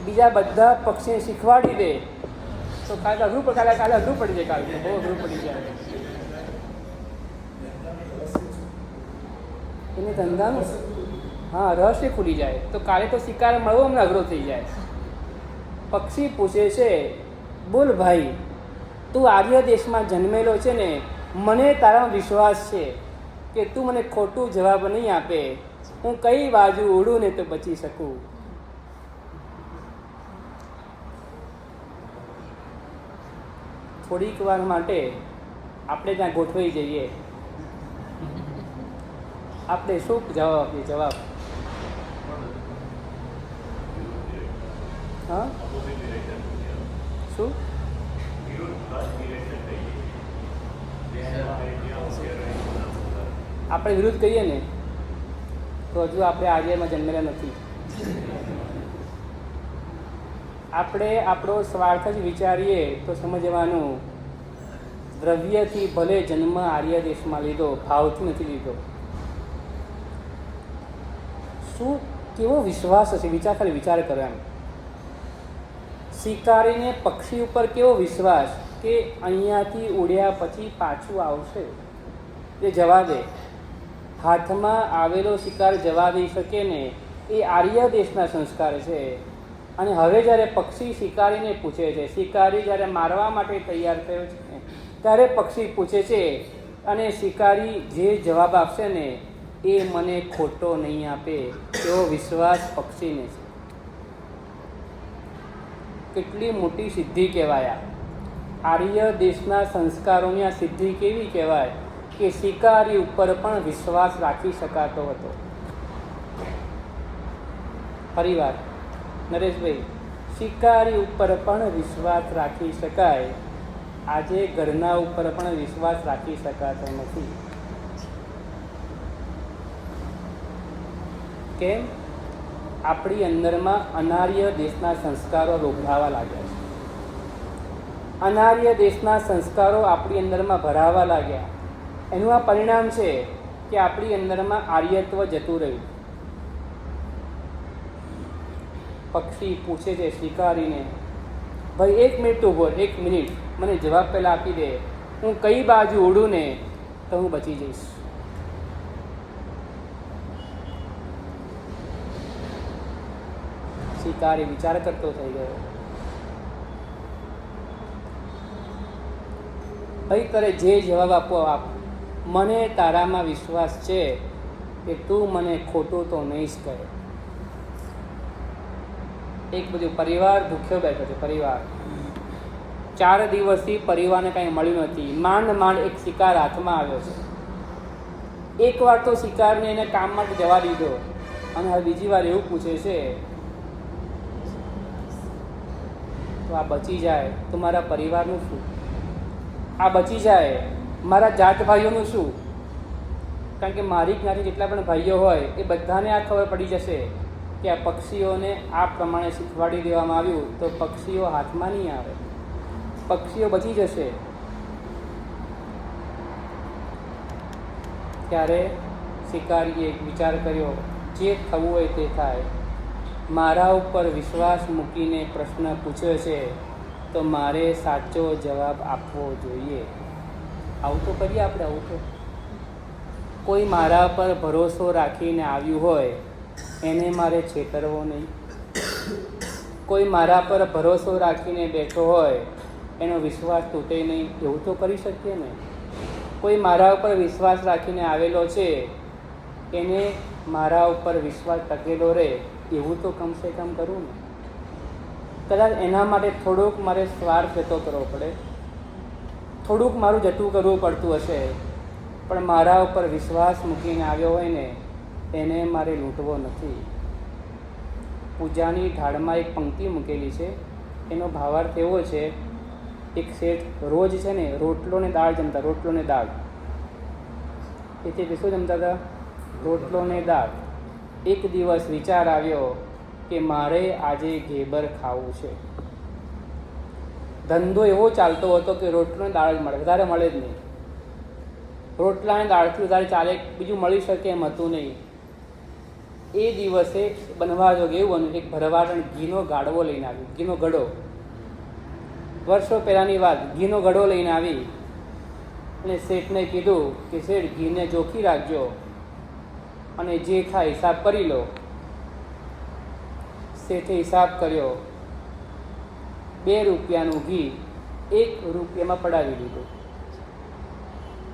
બીજા બધા પક્ષીને શીખવાડી દે તો કાલે અઘરું પડી જાય. કાલે બહુ અઘરું પડી જાય. એને ધંધાનું રહસ્ય ખુલી જાય તો કાલે તો શિકાર મળવો અમને અઘરો થઈ જાય. પક્ષી પૂછે છે, બોલ ભાઈ, તું આર્ય દેશમાં જન્મેલો છે ને, મને તારામાં વિશ્વાસ છે કે તું મને ખોટું જવાબ નહીં આપે. હું કઈ બાજુ ઉડું ને તો બચી શકું. થોડીક વાર માટે આપણે ત્યાં ગોઠવાઈ જઈએ. આપણે શું જવાબ આપીએ? જવાબ હા શું? આપણે વિરુદ્ધ કહીએ ને તો હજુ આપણે આર્યમાં જન્મેલા નથી. આપણે આપણો સ્વાર્થ જ વિચારીએ તો સમજવાનું, દ્રવ્યથી ભલે જન્મ આર્ય દેશમાં લીધો, ભાવથી નથી લીધો. શું કેવો વિશ્વાસ હશે? ખાલી વિચાર કરો એમ. શિકારીને પક્ષી ઉપર કેવો વિશ્વાસ કે અહીંયાથી ઉડ્યા પછી પાછું આવશે, એ જવા દે. હાથમાં આવેલો શિકાર જવા દઈ શકે ને, એ આર્ય દેશના સંસ્કાર છે. અને હવે જ્યારે પક્ષી શિકારીને પૂછે છે, શિકારી જ્યારે મારવા માટે તૈયાર થયો છે ત્યારે પક્ષી પૂછે છે અને શિકારી જે જવાબ આપશે ને એ મને ખોટો નહીં આપે એવો વિશ્વાસ પક્ષીને છે. કેટલી મોટી સિદ્ધિ કહેવાય. આર્ય દેશના સંસ્કારોની આ સિદ્ધિ કેવી કહેવાય કે શિકારી ઉપર પણ વિશ્વાસ રાખી શકાતો હતો. ફરીવાર નરેશભાઈ, શિકારી ઉપર પણ વિશ્વાસ રાખી શકાય. આજે ઘરના ઉપર પણ વિશ્વાસ રાખી શકાતો નથી. કેમ? આપણી અંદરમાં અનાર્ય દેશના સંસ્કારો રોગડાવા લાગ્યા છે. અનાર્ય દેશના સંસ્કારો આપણી અંદરમાં ભરાવા લાગ્યા. એનું આ પરિણામ છે કે આપણી અંદરમાં આર્યત્વ જતું રહ્યું. પક્ષી પૂછે છે શિકારીને, ભાઈ 1 મિનિટ ઊભો, 1 મિનિટ, મને જવાબ પહેલાં આપી દે, હું કઈ બાજુ ઉડું ને તો હું બચી જઈશ. શિકારી વિચાર કરતો થઈ ગયો. ભાઈ તારે જે જવાબ આપવો આપ, મને તારામાં વિશ્વાસ છે કે તું મને ખોટું તો નહીં જ કહે. એક બધું પરિવાર ભૂખ્યો બેઠો છે. પરિવાર 4 દિવસથી પરિવારને કાંઈ મળ્યું નથી. માંડ માંડ એક શિકાર હાથમાં આવ્યો છે. એકવાર તો શિકારને એને કામ માટે જવા દીધો અને હવે બીજી વાર એવું પૂછે છે તો આ બચી જાય તો મારા પરિવારનું શું? આ બચી જાય મારા જાત ભાઈઓનું શું? કારણ કે મારી જ્ઞાતિ જેટલા પણ ભાઈઓ હોય એ બધાને આ ખબર પડી જશે કે આ પક્ષીઓને આ પ્રમાણે શીખવાડી દેવામાં આવ્યું તો પક્ષીઓ હાથમાં નહીં આવે, પક્ષીઓ બચી જશે. ત્યારે શિકારીએ એક વિચાર કર્યો, જે થવું હોય તે થાય. મારા ઉપર વિશ્વાસ મૂકીને પ્રશ્ન પૂછ્યો છે તો મારે સાચો જવાબ આપવો જોઈએ. આવું તો કરીએ આપણે. આવું તો કોઈ મારા પર ભરોસો રાખીને આવ્યું હોય એને મારે છેતરવો નહીં. કોઈ મારા પર ભરોસો રાખીને બેઠો હોય એનો વિશ્વાસ તૂટે નહીં, એવું તો કરી શકીએ ને. કોઈ મારા ઉપર વિશ્વાસ રાખીને આવેલો છે એને મારા ઉપર વિશ્વાસ ટકેલો રહે એવું તો કમસે કમ કરું ને. કદાચ એના માટે થોડુંક મારે સ્વાર્થ જતો કરવો પડે, થોડુંક મારું જતું કરવું પડતું હશે, પણ મારા ઉપર વિશ્વાસ મૂકીને આવ્યો હોય ને એને મારે લૂંટવો નથી. પૂજાની ઢાળમાં એક પંક્તિ મૂકેલી છે, એનો ભાવાર્થ એવો છે, એક શેઠ રોજ છે ને રોટલો ને દાળ જમતા. રોટલો ને દાળ એથી શું જમતા હતા? રોટલો ને દાળ. એક દિવસ વિચાર આવ્યો કે મારે આજે ઘેબર ખાવું છે. ધંધો એવો ચાલતો હતો કે રોટલો ને દાળ જ મળે, વધારે મળે જ નહીં. રોટલા અને દાળથી વધારે ચાલે બીજું મળી શકે એમ હતું નહીં. એ દિવસે બનવા જોગ એવું બન્યું, એક ભરવાડ ઘીનો ગાડવો લઈને આવ્યો, ઘીનો ઘડો. વર્ષો પહેલાંની વાત. ઘીનો ઘડો લઈને આવી અને શેઠને કીધું કે શેઠ ઘીને જોખી રાખજો અને જે થાય હિસાબ કરી લો. શેઠે હિસાબ કર્યો. 2 રૂપિયાનું ઘી 1 રૂપિયામાં પડાવી દીધું.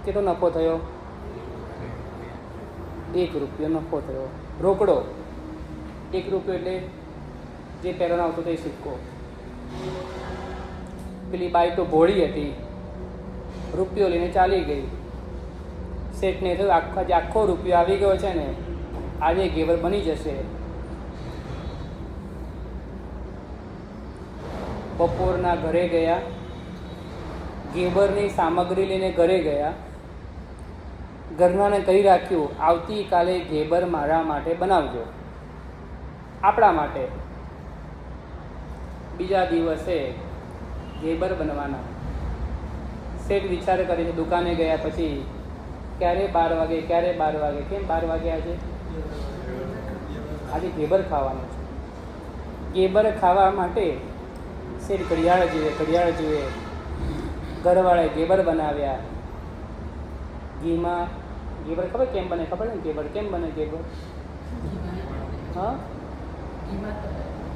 કેટલો નફો થયો? 1 રૂપિયો નફો થયો. રોકડો 1 રૂપિયો એટલે જે પહેલાંનો આવતો હતો એ સિક્કો. પેલી બાઈ તો ભોળી હતી, રૂપિયો લઈને ચાલી ગઈ. શેઠને થયું આખો રૂપિયો આવી ગયો છે ને, આજે ઘેબર બની જશે. બપોરના ઘરે ગયા, ઘેબરની સામગ્રી લઈને ઘરે ગયા. ઘરનાને કહી રાખ્યું આવતીકાલે ઘેબર મારા માટે બનાવજો, આપણા માટે. બીજા દિવસે ઘેબર બનવાના. શેઠ વિચાર કરે છે, દુકાને ગયા પછી ક્યારે 12 વાગે, ક્યારે 12 વાગે. કેમ 12 વાગે? આજે ઘેબર ખાવાનું છે. ઘેબર ખાવા માટે શેઠ ઘડિયાળ જુએ. ઘરવાળાએ ઘેબર બનાવ્યા. ઘીમાં ઘેબર ખબર કેમ બને? ખબર ને ઘેબર કેમ બને? ઘેબર હા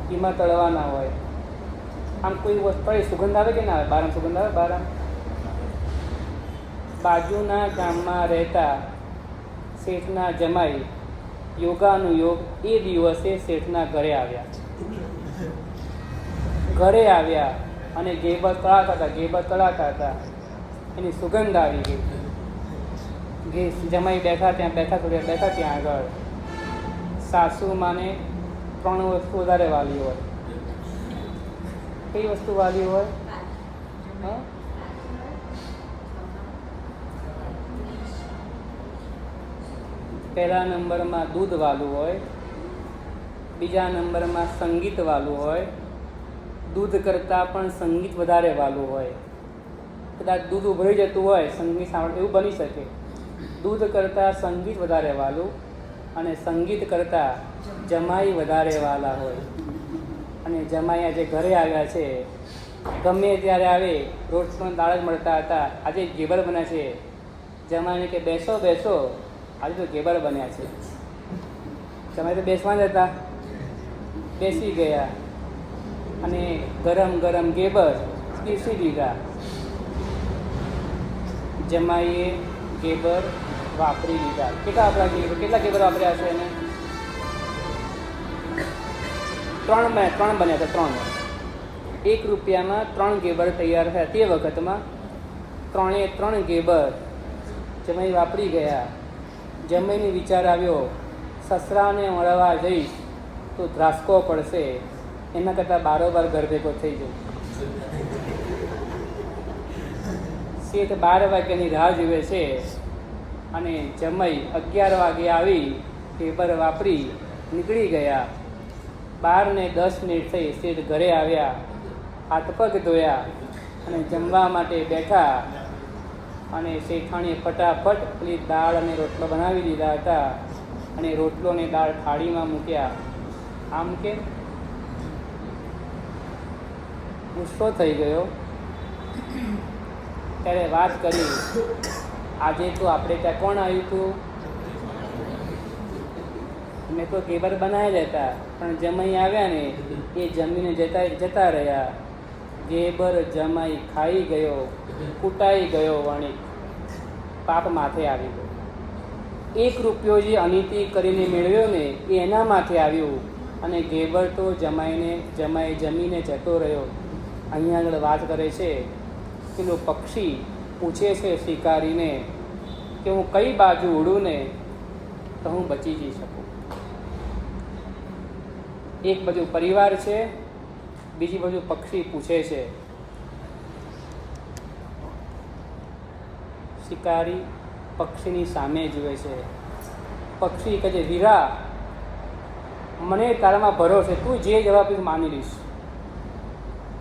ઘીમાં તળવાના હોય. આમ કોઈ વસ્તુ સુગંધ આવે કે ના આવે? બારામ સુગંધ આવે? બારામ. બાજુના ગામમાં રહેતા શેઠના જમાઈ યોગાનુયોગ એ દિવસે શેઠના ઘરે આવ્યા અને ઘેબર તળાતા હતા. એની સુગંધ આવી ગઈ. જમાઈ બેઠા ત્યાં આગળ. સાસુમાને 3 વસ્તુ વધારે વાલી હોય. કઈ વસ્તુ વાલી હોય? હા, પહેલા નંબરમાં દૂધ વાલું હોય, બીજા નંબરમાં સંગીત વાલું હોય, દૂધ કરતાં પણ સંગીત વધારે વાલું હોય. કદાચ દૂધ ઉભરાઈ જતું હોય, સંગીત સાંભળતું એવું બની શકે. દૂધ કરતાં સંગીત વધારે વાલું અને સંગીત કરતાં જમાઈ વધારે વાલા હોય. અને જમાઈ આજે ઘરે આવ્યા છે ગમે ત્યારે આવે રોટલો દાળ જ મળતા હતા. આજે ઘેબર બન્યા છે. જમાઈને કે બેસો બેસો, આજે તો ઘેબર બન્યા છે. જમાઈ તો બેસવા જ હતા, બેસી ગયા અને ગરમ ગરમ ઘેબર પીસી દીધા. જમાઈએ ઘેબર વાપરી લીધા. કેટલા ઘેબર વાપર્યા છે એને? 3 બન્યા હતા. 1 રૂપિયામાં 3 ઘેબર તૈયાર થયા. તે વખતમાં 3 ઘેબર જમાઈ વાપરી ગયા. જમાઈને વિચાર આવ્યો, સસરાને મળવા જઈશ તો ધ્રાસકો પડશે, એના કરતાં બારોબાર ઘર ભેગો થઈ જાય. શેઠ 12 વાગ્યાની રાહ જુએ છે અને જમાઈ 11 વાગે આવી ઘેબર વાપરી નીકળી ગયા. 12:10 થઈ. શેઠ ઘરે આવ્યા, હાથ પગ ધોયા અને જમવા માટે બેઠા. અને શેઠાણીએ ફટાફટ પેલી દાળ અને રોટલો બનાવી દીધા હતા અને રોટલો અને દાળ થાળીમાં મૂક્યા. આમ કે ગુસ્સો થઈ ગયો. ત્યારે વાત કરી, આજે તો આપણે ત્યાં કોણ આવ્યું હતું? મેં તો ઘેબર બનાવી હતા, પણ જમાઈ આવ્યા ને એ જમીને જતા રહ્યા. ઘેબર જમાઈ ખાઈ ગયો, કૂટાઈ ગયો, વણી પાપ માથે આવી ગયો. 1 રૂપિયો જે અનીતિ કરીને મેળવ્યો ને એ એના માથે આવ્યું અને ઘેબર તો જમાઈ જમીને જતો રહ્યો. અહીંયા આગળ વાત કરે છે, પેલું પક્ષી પૂછે છે શિકારીને કે હું કઈ બાજુ ઉડું ને તો હું બચી જઈ શકું. એક બાજુ પરિવાર છે, બીજી બાજુ પક્ષી પૂછે છે. શિકારી પક્ષીની સામે જુએ છે. પક્ષી કહે છે, વીરા, મને તારામાં ભરોસો, તું જે જવાબ માની લઈશ.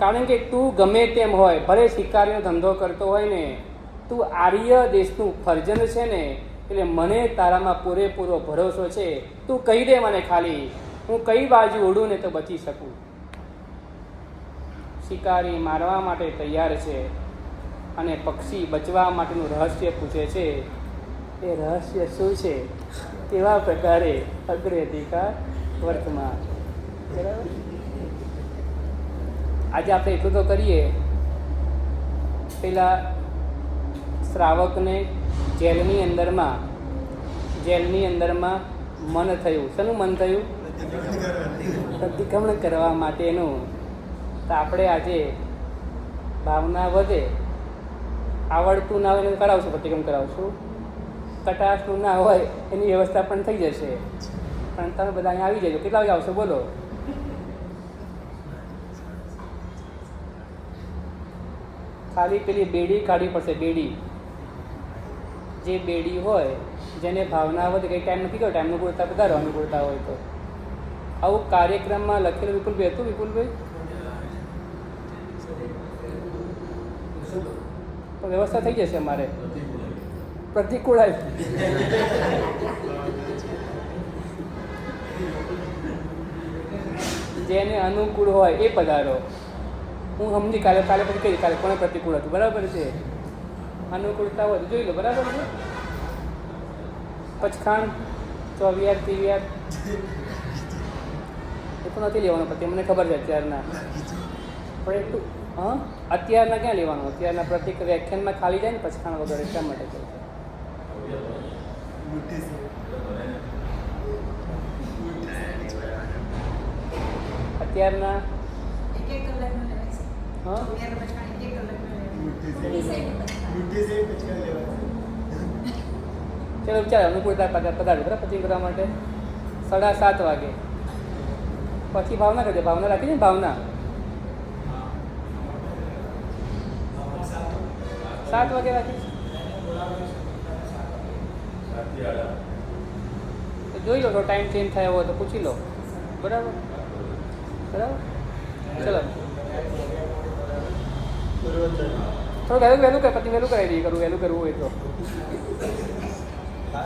કારણ કે તું ગમે તેમ હોય, ભલે શિકારીનો ધંધો કરતો હોય ને, તું આર્ય દેશનું ફરજંદ છે ને, એટલે મને તારામાં પૂરેપૂરો ભરોસો છે. તું કહી દે મને ખાલી, હું કઈ બાજુ ઉડું ને તો બચી શકું. શિકારી મારવા માટે તૈયાર છે અને પક્ષી બચવા માટેનું રહસ્ય પૂછે છે. એ રહસ્ય શું છે? કેવા પ્રકારે? અગ્રે અધિકાર વર્તમાન. બરાબર. આજે આપણે એટલું તો કરીએ, પેલા શ્રાવકને જેલની અંદરમાં મન થયું. શાનું મન થયું? પ્રતિક્રમણ કરવા માટેનું. તો આપણે આજે ભાવના વધે, આવડતું ના હોય એને કરાવશું, પ્રતિક્રમણ કરાવશું. કટાશનું ના હોય એની વ્યવસ્થા પણ થઈ જશે. પણ તમે બધા અહીંયા આવી જજો. કેટલા વાગે આવશો બોલો? ખાલી પેલી બેડી કાઢવી પડશે. બેડી, જે બેડી હોય, જેને ભાવના વધે, કંઈ ટાઈમ નથી કર્યો, ટાઈમ અનુકૂળતા વધારો અનુકૂળતા હોય તો. આવું કાર્યક્રમમાં લખેલું વિપુલભાઈ હતું? વિપુલભાઈ તો વ્યવસ્થા થઈ જશે. અમારે પ્રતિકૂળ જેને અનુકૂળ હોય એ પધારો. હું સમજી કાલે પછી કહીશ કાલે કોને પ્રતિકૂળ હતું. બરાબર છે? અનુકૂળતા હોય જોઈ લો. બરાબર છે? પચખાણ, ચોવિયાર, તિવિયાર એ તો નથી લેવાનું પછી, મને ખબર છે અત્યારના. પણ એટલું અત્યારના ક્યાં લેવાનું? અત્યારના પ્રતિક વ્યાખ્યાનમાં ખાલી જાય ને પચખાણ વગર. એટલા માટે કહું છું. અત્યારના ચલો વિચાર અનુકૂળતા પધારો. બરાબર? પછી કરવા માટે 7:30 વાગે પછી ભાવના કરજો. ભાવના રાખી ને, ભાવના 7 વાગે રાખીશ. તો જોઈ લો, તો ટાઈમ ચેન્જ થયો હોય તો પૂછી લો. બરાબર? બરાબર. ચલો થોડું વહેલું કર. પછી વહેલું કરાવી દઈએ. વહેલું કરવું હોય તો